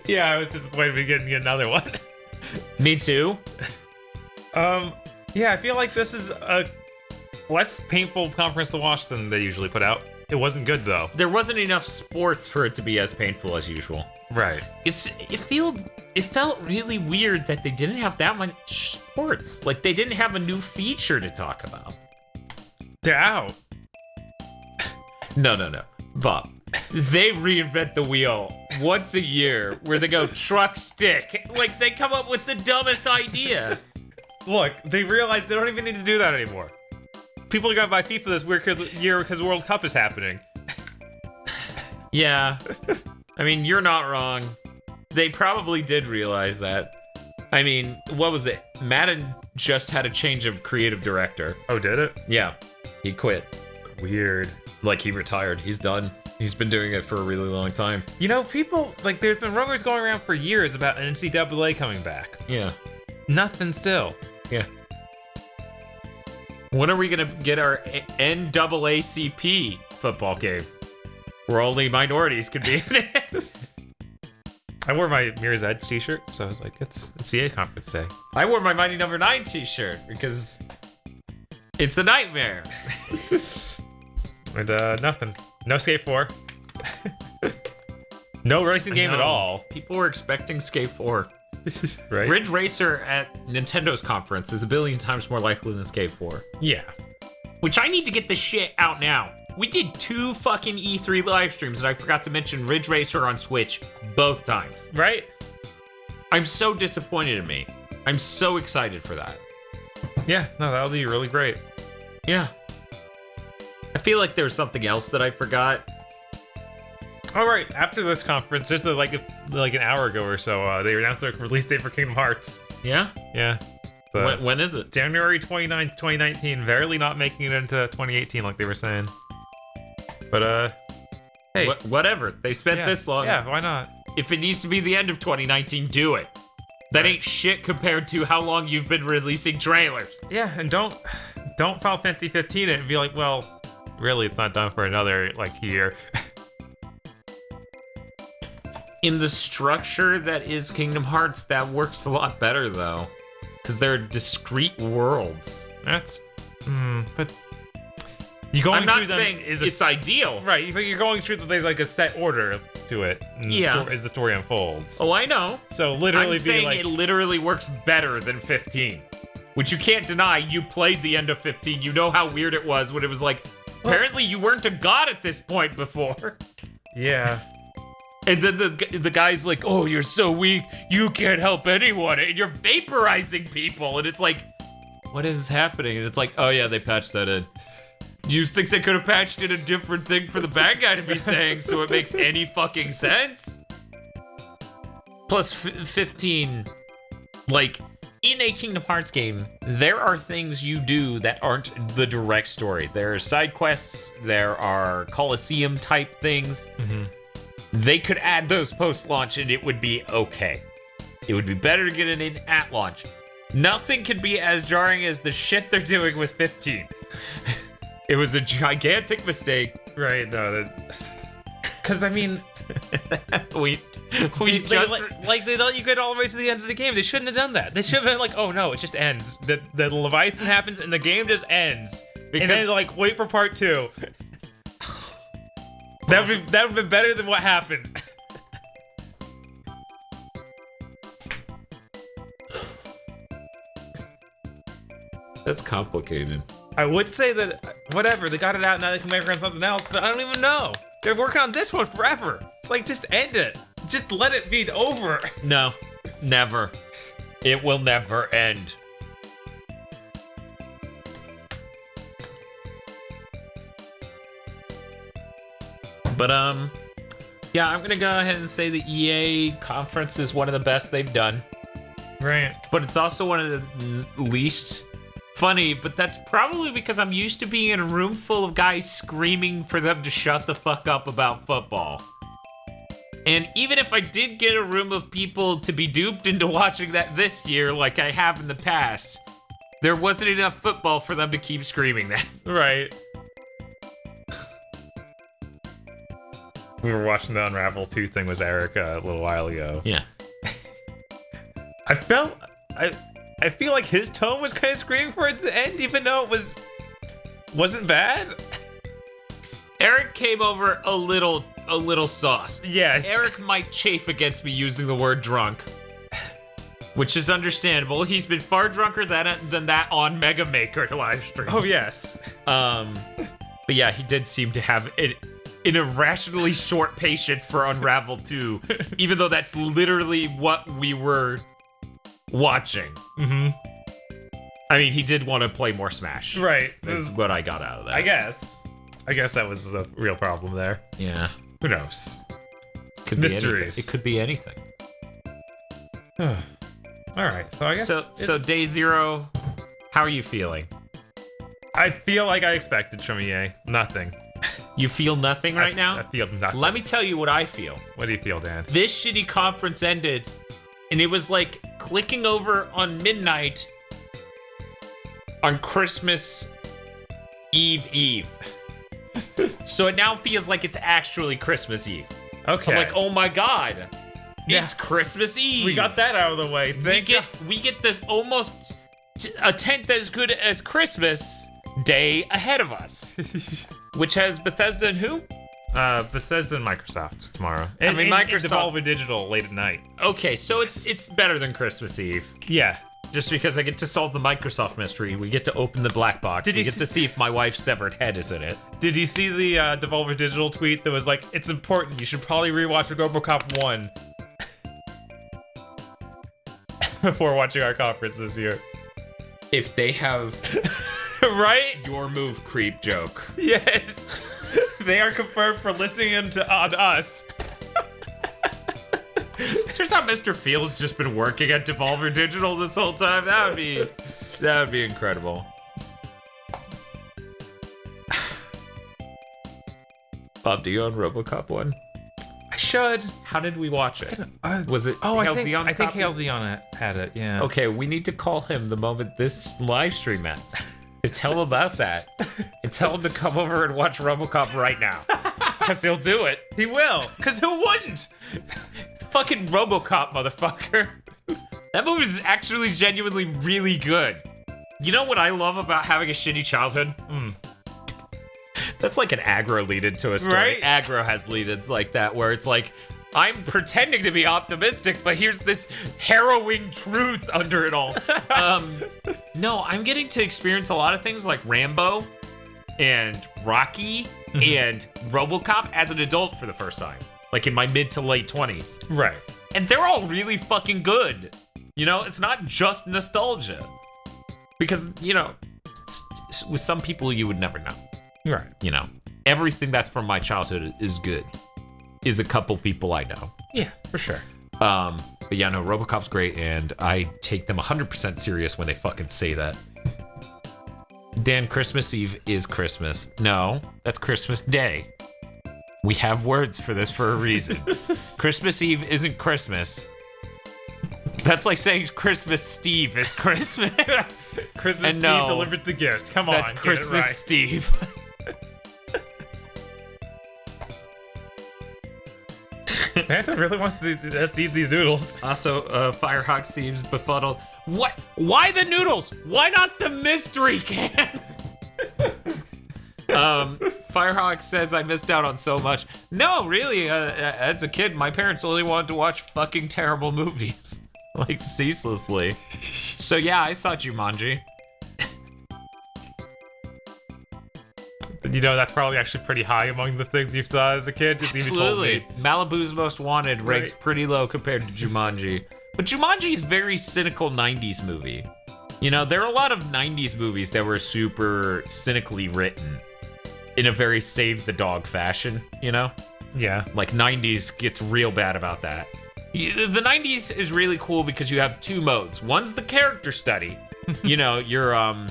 Yeah, I was disappointed we didn't get another one. Me too. Yeah, I feel like this is a less painful conference to watch than they usually put out. It wasn't good though. There wasn't enough sports for it to be as painful as usual. Right. It felt really weird that they didn't have that much sports. Like, they didn't have a new feature to talk about. They're out. No. Bob, they reinvent the wheel once a year where they go truck stick. Like, they come up with the dumbest idea. Look, they realize they don't even need to do that anymore. People are gonna buy FIFA this weird year because World Cup is happening. Yeah. I mean, you're not wrong. They probably did realize that. I mean, what was it? Madden just had a change of creative director. Oh, did it? Yeah. He quit. Weird. Like, he retired. He's done. He's been doing it for a really long time. You know, people, like, there's been rumors going around for years about NCAA coming back. Yeah. Nothing still. Yeah. When are we gonna get our NAACP football game? Where only minorities could be in it. I wore my Mirror's Edge t-shirt, so I was like, it's CA conference day. I wore my Mighty Number 9 t-shirt because it's a nightmare. And nothing. No Skate 4. No racing game at all. People were expecting Skate 4. Right? Ridge Racer at Nintendo's conference is 1 billion times more likely than Skate 4. Yeah. Which I need to get this shit out now. We did 2 fucking E3 live streams and I forgot to mention Ridge Racer on Switch both times. Right? I'm so disappointed in me. I'm so excited for that. Yeah, no, that'll be really great. Yeah. I feel like there's something else that I forgot. All right, after this conference, just like an hour ago or so, they announced their release date for Kingdom Hearts. Yeah? Yeah. So, when is it? January 29th, 2019. Barely not making it into 2018 like they were saying. But, hey. Whatever. They spent this long. Yeah, why not? If it needs to be the end of 2019, do it. That ain't shit compared to how long you've been releasing trailers. Yeah, and don't Final Fantasy 15 it and be like, well, really, it's not done for another, like, year. In the structure that is Kingdom Hearts, that works a lot better, though. Because they're discrete worlds. That's... but... I'm not saying it's ideal. Right, but you're going through that there's like a set order to it. And yeah. As the story unfolds. Oh, I know. So literally I'm saying like... it literally works better than 15. Which you can't deny. You played the end of 15. You know how weird it was when it was like, apparently you weren't a god at this point before. Yeah. And then the guy's like, oh, you're so weak. You can't help anyone. And you're vaporizing people. And it's like, what is happening? And it's like, oh yeah, they patched that in. You think they could have patched in a different thing for the bad guy to be saying so it makes any fucking sense? Plus 15, like, in a Kingdom Hearts game, there are things you do that aren't the direct story. There are side quests, there are Coliseum type things. Mm-hmm. They could add those post-launch and it would be okay. It would be better to get it in at launch. Nothing could be as jarring as the shit they're doing with 15. It was a gigantic mistake. Right, no, because I mean, we they let you get all the way to the end of the game. They shouldn't have done that. They should have been like, oh no, it just ends. The Leviathan happens and the game just ends. Because, and then like wait for part 2. That would have been better than what happened. That's complicated. I would say that, whatever, they got it out, now they can make it on something else, but I don't even know. They're working on this one forever. It's like, just end it. Just let it be over. No, never. It will never end. But, yeah, I'm gonna go ahead and say the EA conference is one of the best they've done. Right. But it's also one of the least funny, but that's probably because I'm used to being in a room full of guys screaming for them to shut the fuck up about football. And even if I did get a room of people to be duped into watching that this year like I have in the past, there wasn't enough football for them to keep screaming that. Right. We were watching the Unravel 2 thing with Eric a little while ago. Yeah. I feel like his tone was kind of screaming for us at the end, even though it wasn't bad. Eric came over a little sauced. Yes. Eric might chafe against me using the word drunk, which is understandable. He's been far drunker than that on Mega Maker live streams. Oh, yes. But yeah, he did seem to have an irrationally short patience for Unravel 2, even though that's literally what we were watching. Mm-hmm. I mean, he did want to play more Smash. Right. Is what I got out of that. I guess that was a real problem there. Yeah. Who knows? Could Mysteries. It could be anything. All right. So I guess. So day 0. How are you feeling? I feel like I expected from EA. Nothing. You feel nothing right now? I feel nothing. Let me tell you what I feel. What do you feel, Dan? This shitty conference ended, and it was like clicking over on midnight on Christmas Eve. So it now feels like it's actually Christmas Eve. Okay. I'm like, oh my god, Yeah. it's Christmas Eve. We got that out of the way. We get this almost a tenth as good as Christmas day ahead of us, which has Bethesda and who? Bethesda and Microsoft tomorrow. I mean, Microsoft. Devolver Digital late at night. Okay, so it's better than Christmas Eve. Yeah. Just because I get to solve the Microsoft mystery, we get to open the black box. We get to see if my wife's severed head is in it. Did you see the Devolver Digital tweet that was like, "It's important. You should probably rewatch RoboCop 1 before watching our conference this year." If they have right? your move creep joke. Yes. They are confirmed for listening on us. Turns out Mr. Field's just been working at Devolver Digital this whole time. That would be incredible. Bob, do you own RoboCop 1? I should. How did we watch it? Was it I Hale think copy? Hale Zion had it, yeah. Okay, we need to call him the moment this live stream ends. To tell him about that. And tell him to come over and watch RoboCop right now. Because he'll do it. He will, because who wouldn't? It's fucking RoboCop, motherfucker. That movie is actually genuinely really good. You know what I love about having a shitty childhood? That's like an aggro lead-in to a story. Right? Aggro has lead-ins like that, where it's like, I'm pretending to be optimistic, but here's this harrowing truth under it all. No, I'm getting to experience a lot of things like Rambo and Rocky and RoboCop as an adult for the first time. Like in my mid to late 20s. Right. And they're all really fucking good. You know, it's not just nostalgia. Because, you know, with some people you would never know. Right. You know, everything that's from my childhood is good. Is a couple people I know. Yeah, for sure. But yeah, no, RoboCop's great, and I take them 100% serious when they fucking say that. Dan, Christmas Eve is Christmas. No, that's Christmas Day. We have words for this for a reason. Christmas Eve isn't Christmas. That's like saying Christmas Steve is Christmas. Christmas And no, Steve delivered the gift. Come on, That's get Christmas it right. Steve. Phantom really wants to eat these noodles. Also, Firehawk seems befuddled. What? Why the noodles? Why not the mystery can? Firehawk says I missed out on so much. No, really, as a kid, my parents only wanted to watch fucking terrible movies. Like, ceaselessly. So yeah, I saw Jumanji. You know, that's probably actually pretty high among the things you saw as a kid. Just even told Absolutely. me. Malibu's Most Wanted ranks pretty low compared to Jumanji. But Jumanji is a very cynical 90s movie. You know, there are a lot of 90s movies that were super cynically written in a very save the dog fashion, you know? Yeah. Like 90s gets real bad about that. The 90s is really cool because you have two modes. One's the character study. You know, you're oh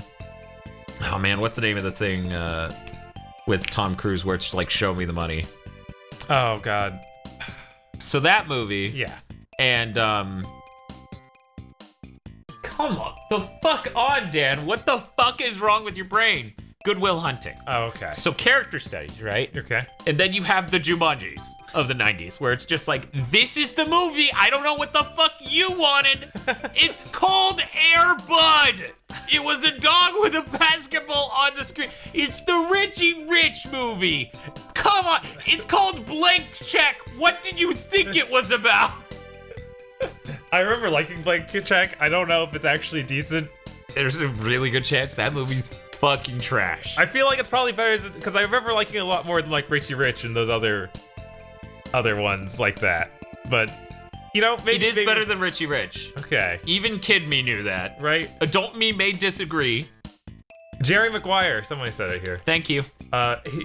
man, what's the name of the thing with Tom Cruise where it's like show me the money? Oh god. So that movie. Yeah. And come on. The fuck on, Dan. What the fuck is wrong with your brain? Goodwill Hunting. Oh, okay. So character studies, right? Okay. And then you have the Jumanjis of the 90s, where it's just like, this is the movie. I don't know what the fuck you wanted. It's called Air Bud. It was a dog with a basketball on the screen. It's the Richie Rich movie. Come on. It's called Blank Check. What did you think it was about? I remember liking Blank Check. I don't know if it's actually decent. There's a really good chance that movie's fucking trash. I feel like it's probably better because I remember liking it a lot more than like Richie Rich and those other ones like that. But you know, maybe it is better than Richie Rich. Okay. Even kid me knew that. Right. Adult me may disagree. Jerry Maguire, somebody said it here. Thank you.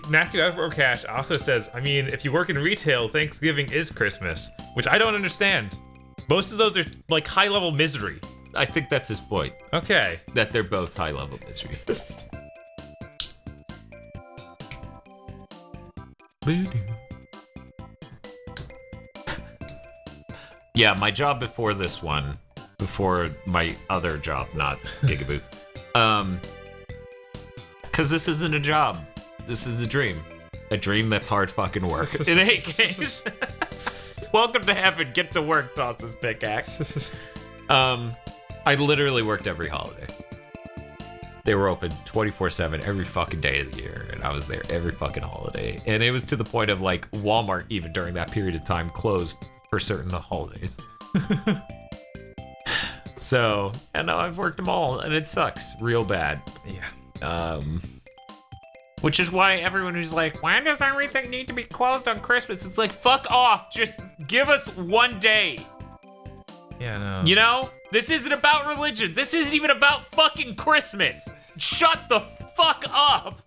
Matthew Cash also says, I mean, if you work in retail, Thanksgiving is Christmas, which I don't understand. Most of those are like high-level misery. I think that's his point. Okay. That they're both high-level misery. Yeah, my job before this one, before my other job, not Gigaboots, because this isn't a job. This is a dream. A dream that's hard fucking work. In any case, welcome to heaven. Get to work, toss his pickaxe. I literally worked every holiday. They were open 24/7 every fucking day of the year, and I was there every fucking holiday. And it was to the point of like Walmart, even during that period of time, closed for certain holidays. So, and now I've worked them all, and it sucks real bad. Yeah. Which is why everyone who's like, why does everything need to be closed on Christmas? It's like, fuck off. Just give us one day. Yeah, no. You know? This isn't about religion. This isn't even about fucking Christmas. Shut the fuck up.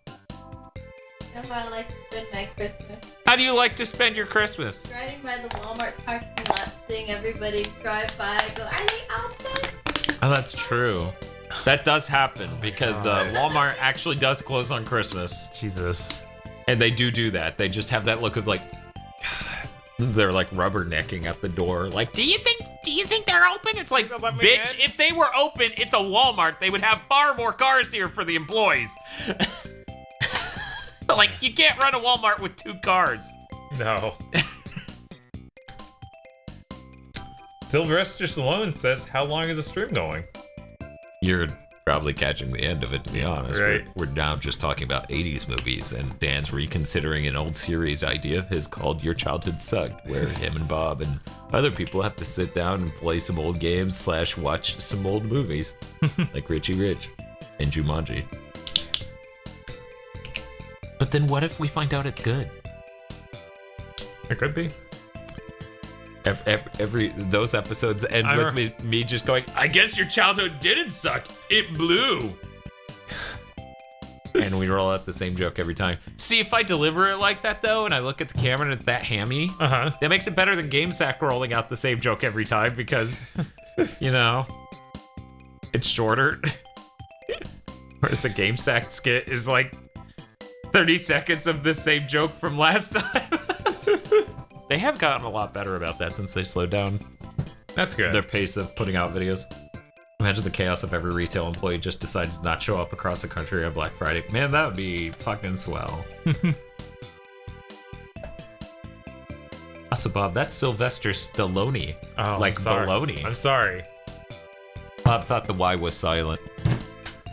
That's how I like to spend my Christmas. How do you like to spend your Christmas? Driving by the Walmart parking lot, seeing everybody drive by, go, are they open? Oh, that's true. That does happen because Walmart actually does close on Christmas. Jesus. And they do that. They just have that look of like, they're like rubbernecking at the door. Like, do you think they're open? It's like, bitch, if they were open, it's a Walmart. They would have far more cars here for the employees. Like, you can't run a Walmart with 2 cars. No. Sylvester Stallone says, how long is the stream going? You're probably catching the end of it, to be honest. Right. We're now just talking about 80s movies, and Dan's reconsidering an old series idea of his called Your Childhood Sucked, where him and Bob and other people have to sit down and play some old games / watch some old movies, like Richie Rich and Jumanji. But then what if we find out it's good? It could be. Every those episodes end with me just going, I guess your childhood didn't suck. It blew. And we roll out the same joke every time. See, if I deliver it like that, though, and I look at the camera and it's that hammy, that makes it better than GameSack rolling out the same joke every time because, you know, it's shorter. Whereas a GameSack skit is like 30 seconds of the same joke from last time. They have gotten a lot better about that since they slowed down. That's good. Their pace of putting out videos. Imagine the chaos if every retail employee just decided to not show up across the country on Black Friday. Man, that would be fucking swell. Also, Bob, that's Sylvester Stallone. Oh, like baloney. I'm sorry. Bob thought the Y was silent.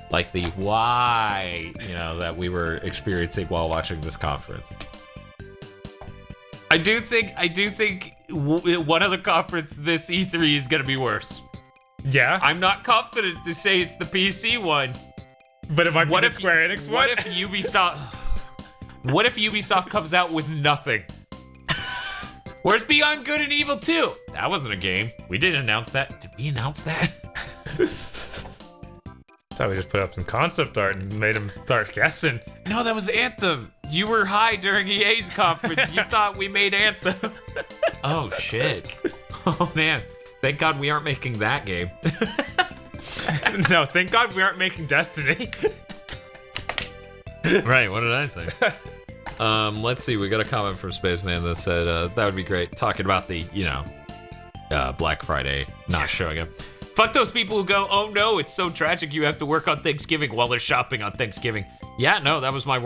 Like the Y, you know, that we were experiencing while watching this conference. I do think one other conference this E3 is gonna be worse. Yeah? I'm not confident to say it's the PC one. But it might be the Square Enix one? What if Ubisoft comes out with nothing? Where's Beyond Good and Evil 2? That wasn't a game. We didn't announce that. Did we announce that? I thought we just put up some concept art and made them start guessing. No, that was Anthem. You were high during EA's conference. You thought we made Anthem. Oh, shit. Oh, man. Thank God we aren't making that game. No, thank God we aren't making Destiny. Right, what did I say? Let's see. We got a comment from Spaceman that said, that would be great. Talking about the, you know, Black Friday not showing up. Fuck those people who go, oh no, it's so tragic you have to work on Thanksgiving while they're shopping on Thanksgiving. Yeah, no, that was my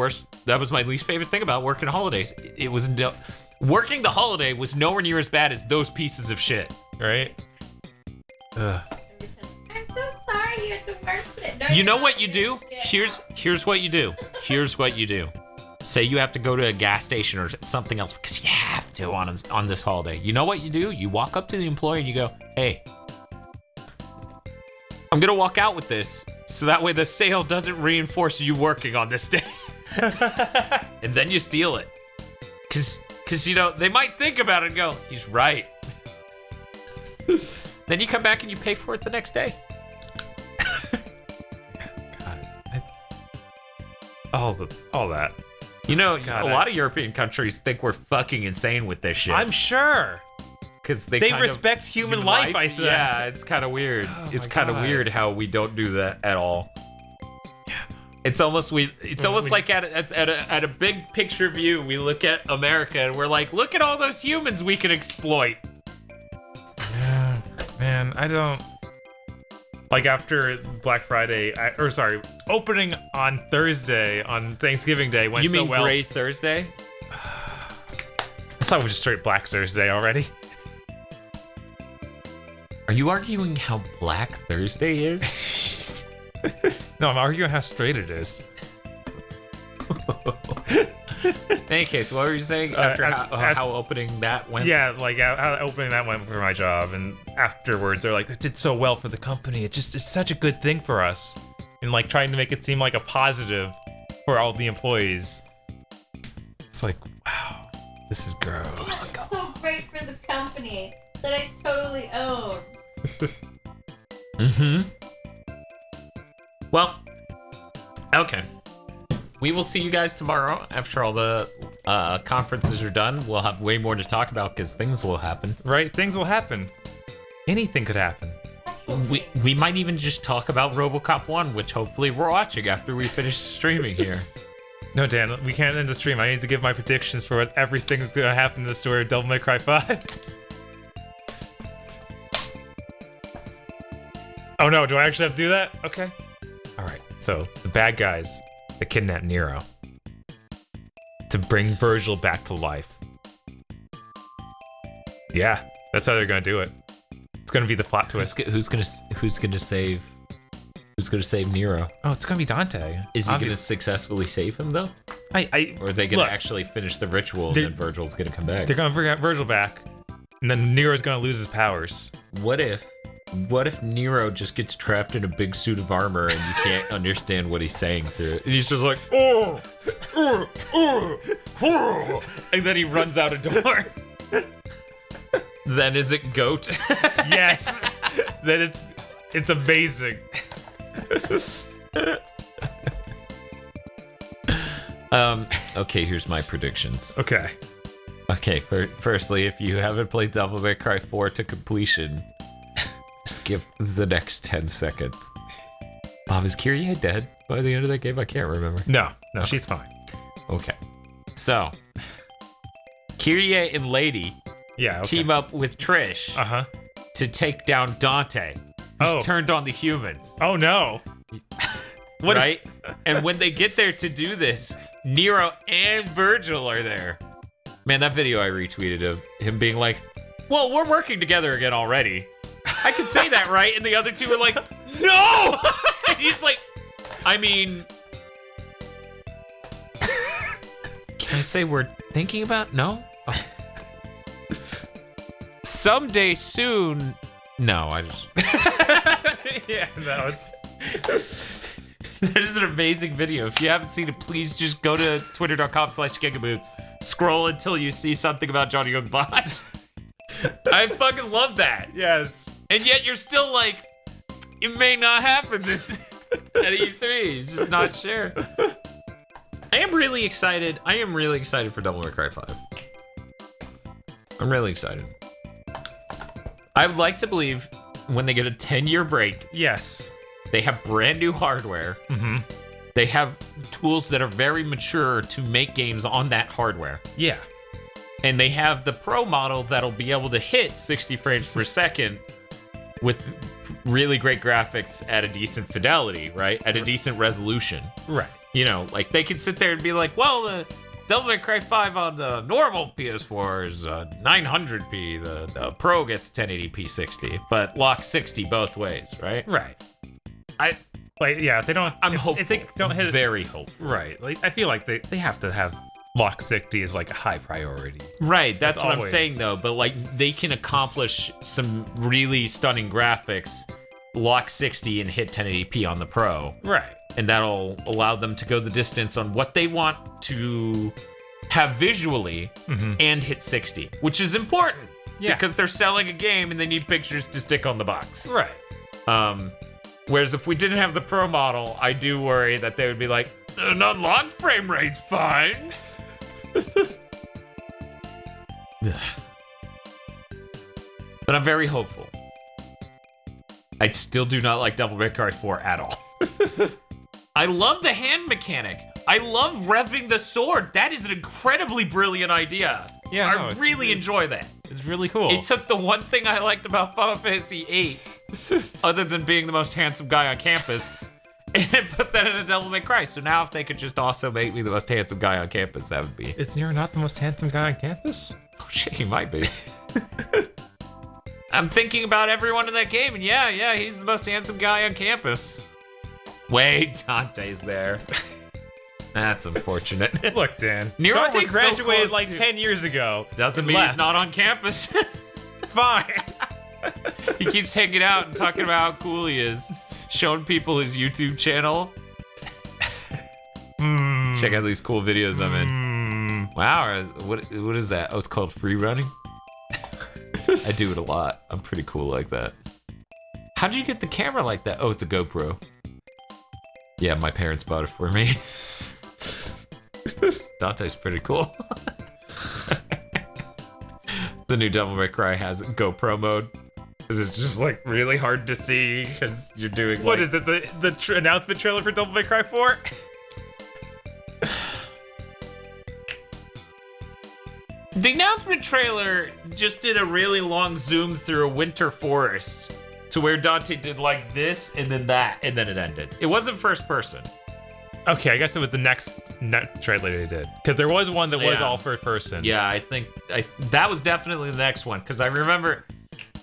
least favorite thing about working holidays. It was working the holiday was nowhere near as bad as those pieces of shit. Right? Ugh. I'm so sorry you had to work today. No, You know what you do? Here's what you do. Here's what you do. Say you have to go to a gas station or something else because you have to on this holiday. You know what you do? You walk up to the employer and you go, hey, I'm gonna walk out with this so that way the sale doesn't reinforce you working on this day. And then you steal it. Cause you know, they might think about it and go, he's right. Then you come back and you pay for it the next day. God, all that. You know, a lot of European countries think we're fucking insane with this shit. I'm sure. Because they kind respect human life, I think. Yeah, it's kind of weird. It's kind of weird how we don't do that at all. Yeah. It's almost like at a big picture view, we look at America and we're like, look at all those humans we can exploit. Yeah, man, I don't. Like after Black Friday, opening on Thursday, on Thanksgiving Day went so well. You mean Gray Thursday? I thought it was just straight Black Thursday already. Are you arguing how Black Thursday is? No, I'm arguing how straight it is. In any case, what were you saying after how opening that went? Yeah, like how opening that went for my job, and afterwards they're like, it did so well for the company. It's such a good thing for us, and like trying to make it seem like a positive for all the employees. It's like, wow, this is gross. It's so great for the company that I totally own. Mm-hmm. Well, okay. We will see you guys tomorrow after all the conferences are done. We'll have way more to talk about because things will happen. Right, things will happen. Anything could happen. We might even just talk about RoboCop 1, which hopefully we're watching after we finish streaming here. No, Dan, we can't end the stream. I need to give my predictions for everything that's gonna happen in the story of Devil May Cry 5. Oh no, do I actually have to do that? Okay. Alright, so the bad guys that kidnap Nero to bring Virgil back to life. Yeah, that's how they're gonna do it. It's gonna be the plot twist. Who's gonna save Nero? Oh, it's gonna be Dante. Is he gonna successfully save him though? Or are they gonna actually finish the ritual and then Virgil's gonna come back? They're gonna bring Virgil back, and then Nero's gonna lose his powers. What if Nero just gets trapped in a big suit of armor and you can't understand what he's saying through it? And he's just like, and then he runs out a door. Then is it Goat? Yes. Then it's amazing. Okay, here's my predictions. Okay. Okay, firstly, if you haven't played Devil May Cry 4 to completion, skip the next 10 seconds. Bob, is Kyrie dead by the end of that game? I can't remember. No, she's fine. Okay. So, Kyrie and Lady team up with Trish to take down Dante, who's turned on the humans. Oh no. Right? And when they get there to do this, Nero and Virgil are there. Man, that video I retweeted of him being like, well, we're working together again already. I can say that, right? And the other two are like, no! And he's like, I mean, can I say we're thinking about? No? Oh. Someday soon. No, I just. Yeah, no, it's. That is an amazing video. If you haven't seen it, please just go to twitter.com/gigaboots. Scroll until you see something about Johnny Youngbot. I fucking love that. Yes. And yet you're still like, it may not happen this at E3. Just not sure. I am really excited. I am really excited for Devil May Cry 5. I'm really excited. I would like to believe when they get a 10-year break. Yes. They have brand new hardware. Mm-hmm. They have tools that are very mature to make games on that hardware. Yeah. And they have the Pro model that'll be able to hit 60 frames per second with really great graphics at a decent fidelity, right? At a decent resolution. Right. You know, like they could sit there and be like, well, the Devil May Cry 5 on the normal PS4 is 900p. The Pro gets 1080p 60, but lock 60 both ways, right? Right. Yeah, if they don't. I'm hopeful. If they don't hit very hopeful. Right. Like I feel like they have to have lock 60 as like a high priority. Right. That's what always. I'm saying though. But like they can accomplish some really stunning graphics, lock 60 and hit 1080p on the Pro. Right. And that'll allow them to go the distance on what they want to have visually and hit 60, which is important. Yeah. Because they're selling a game and they need pictures to stick on the box. Right. Whereas if we didn't have the Pro model, I do worry that they would be like, an unlocked frame rate's fine. But I'm very hopeful. I still do not like Devil May Cry 4 at all. I love the hand mechanic. I love revving the sword. That is an incredibly brilliant idea. Yeah, I really enjoy that. It's really cool. It took the one thing I liked about Final Fantasy VIII, other than being the most handsome guy on campus, and put that in a Devil May Cry. So now if they could just also make me the most handsome guy on campus, that would be... Is Nero not the most handsome guy on campus? Oh shit, he might be. I'm thinking about everyone in that game, and yeah, he's the most handsome guy on campus. Wait, Dante's there. That's unfortunate. Look, Dan. Nero Dante was so graduated close like to- 10 years ago. Doesn't mean he's not on campus. Fine. He keeps hanging out and talking about how cool he is, showing people his YouTube channel. Check out these cool videos I'm in. Wow, what is that? Oh, it's called free running? I do it a lot. I'm pretty cool like that. How'd you get the camera like that? Oh, it's a GoPro. Yeah, my parents bought it for me. Dante's pretty cool. The new Devil May Cry has GoPro mode. It's just like really hard to see because you're doing What is it? The announcement trailer for Devil May Cry 4? The announcement trailer just did a really long zoom through a winter forest to where Dante did like this and then that and then it ended. It wasn't first person. Okay, I guess it was the next trailer they did. Because there was one that was all first person. Yeah, I think that was definitely the next one because I remember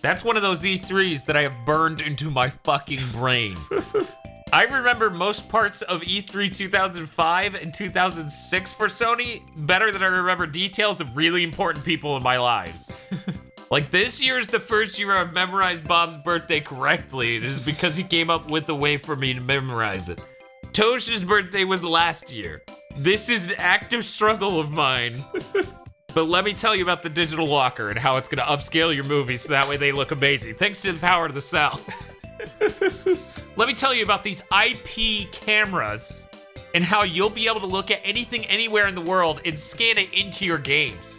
that's one of those E3s that I have burned into my fucking brain. I remember most parts of E3 2005 and 2006 for Sony better than I remember details of really important people in my lives. Like, this year is the first year I've memorized Bob's birthday correctly. This is because he came up with a way for me to memorize it. Tosh's birthday was last year. This is an active struggle of mine. But let me tell you about the digital locker and how it's gonna upscale your movies so that way they look amazing, thanks to the power of the cell. Let me tell you about these IP cameras and how you'll be able to look at anything anywhere in the world and scan it into your games.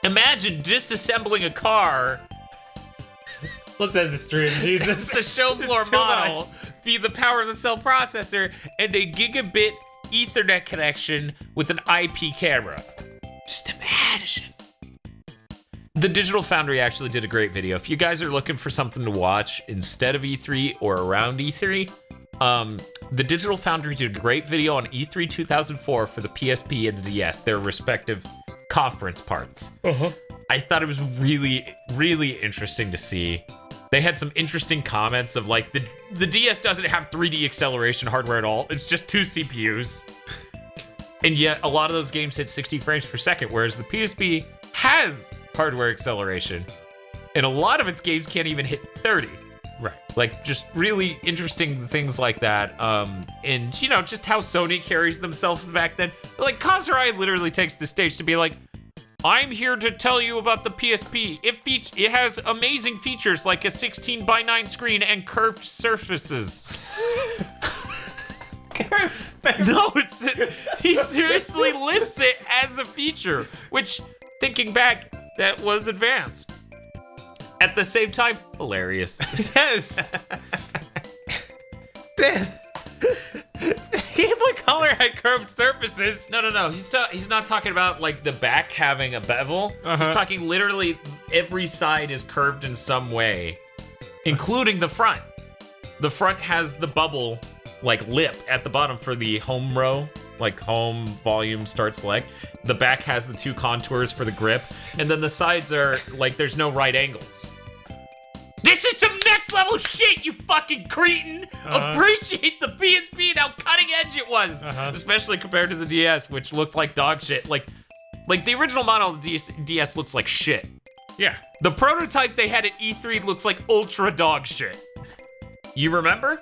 Imagine disassembling a car. Let's end the stream, Jesus. It's a show floor It's too model, much. feed the power of the cell processor, and a gigabit Ethernet connection with an IP camera. Just imagine. The Digital Foundry actually did a great video. If you guys are looking for something to watch instead of E3 or around E3, the Digital Foundry did a great video on E3 2004 for the PSP and the DS, their respective conference parts. I thought it was really, really interesting to see. They had some interesting comments of like, the DS doesn't have 3D acceleration hardware at all. It's just 2 CPUs. And yet a lot of those games hit 60 frames per second, whereas the PSP has hardware acceleration. And a lot of its games can't even hit 30. Right. Like, just really interesting things like that. And, you know, just how Sony carries themselves back then. Like, Kazurai literally takes the stage to be like, I'm here to tell you about the PSP. It has amazing features like a 16:9 screen and curved surfaces. No, he seriously lists it as a feature, which, thinking back, that was advanced. At the same time, hilarious. Yes. Game Boy Color had curved surfaces. No. He's not talking about like the back having a bevel. He's talking literally every side is curved in some way. including the front. The front has the bubble, like, lip at the bottom for the home row, like home, volume, start, select. The back has the 2 contours for the grip, and then the sides are, like, there's no right angles. This is some next level shit, you fucking cretin! Appreciate the PSP and how cutting edge it was! Especially compared to the DS, which looked like dog shit. Like the original model of the DS looks like shit. Yeah. The prototype they had at E3 looks like ultra dog shit. You remember?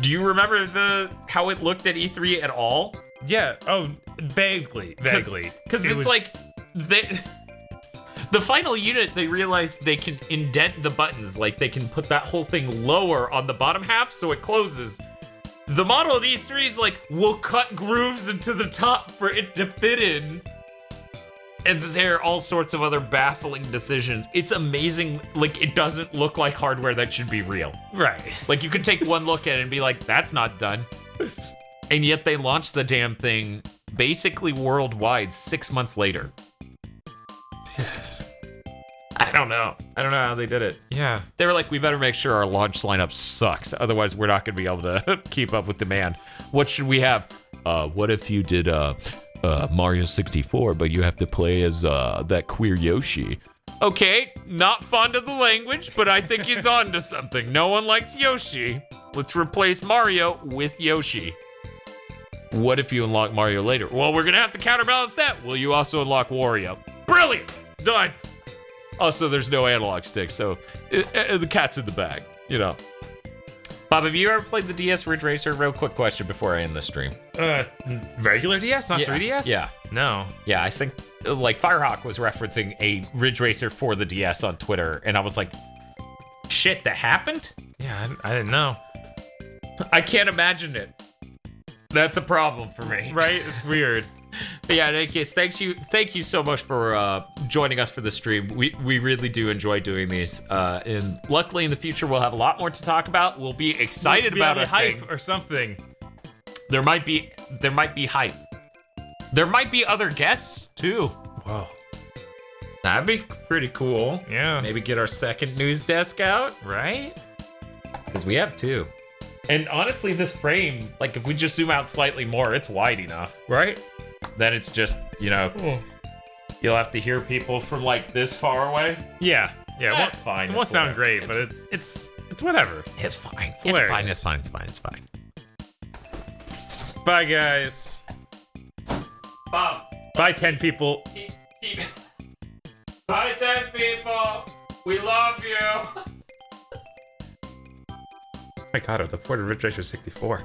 Do you remember how it looked at E3 at all? Yeah. Oh, vaguely. Because it's like the final unit, they realized they can indent the buttons. Like, they can put that whole thing lower on the bottom half so it closes. The model at E3 is like, we'll cut grooves into the top for it to fit in. And there are all sorts of other baffling decisions. It's amazing. Like, it doesn't look like hardware that should be real. Right. Like, you could take one look at it and be like, that's not done. And yet they launched the damn thing basically worldwide 6 months later. Jesus. I don't know how they did it. Yeah. They were like, we better make sure our launch lineup sucks. Otherwise, we're not going to be able to keep up with demand. What should we have? What if you did Mario 64, but you have to play as that queer Yoshi? Okay, not fond of the language, but I think he's on to something. No one likes Yoshi. Let's replace Mario with Yoshi. What if you unlock Mario later? Well, we're going to have to counterbalance that. Will you also unlock Wario? Brilliant! Done. Also, there's no analog stick, so the cat's in the bag, you know. Bob, have you ever played the DS Ridge Racer? Real quick question before I end the stream. Regular DS, not 3DS? Yeah. No. Yeah, I think, like, Firehawk was referencing a Ridge Racer for the DS on Twitter, and I was like, shit, that happened? Yeah, I didn't know. I can't imagine it. That's a problem for me. Right? It's weird. But yeah, in any case, thank you so much for joining us for the stream. We really do enjoy doing these, and luckily in the future we'll have a lot more to talk about. We'll be excited about a hype thing. or something. There might be hype. There might be other guests too. Whoa, that'd be pretty cool. Yeah, maybe get our second news desk out, right? Because we have 2. And honestly, this frame, like, if we just zoom out slightly more, it's wide enough, right? Then it's just, you know, you'll have to hear people from, like, this far away. Yeah, that's fine. It won't sound great, but it's whatever. It's fine. It's fine. Bye, guys. Bob. Bye, 10 people. Bye, 10 people. We love you. Oh my God, I was the port of Ridge Racer 64.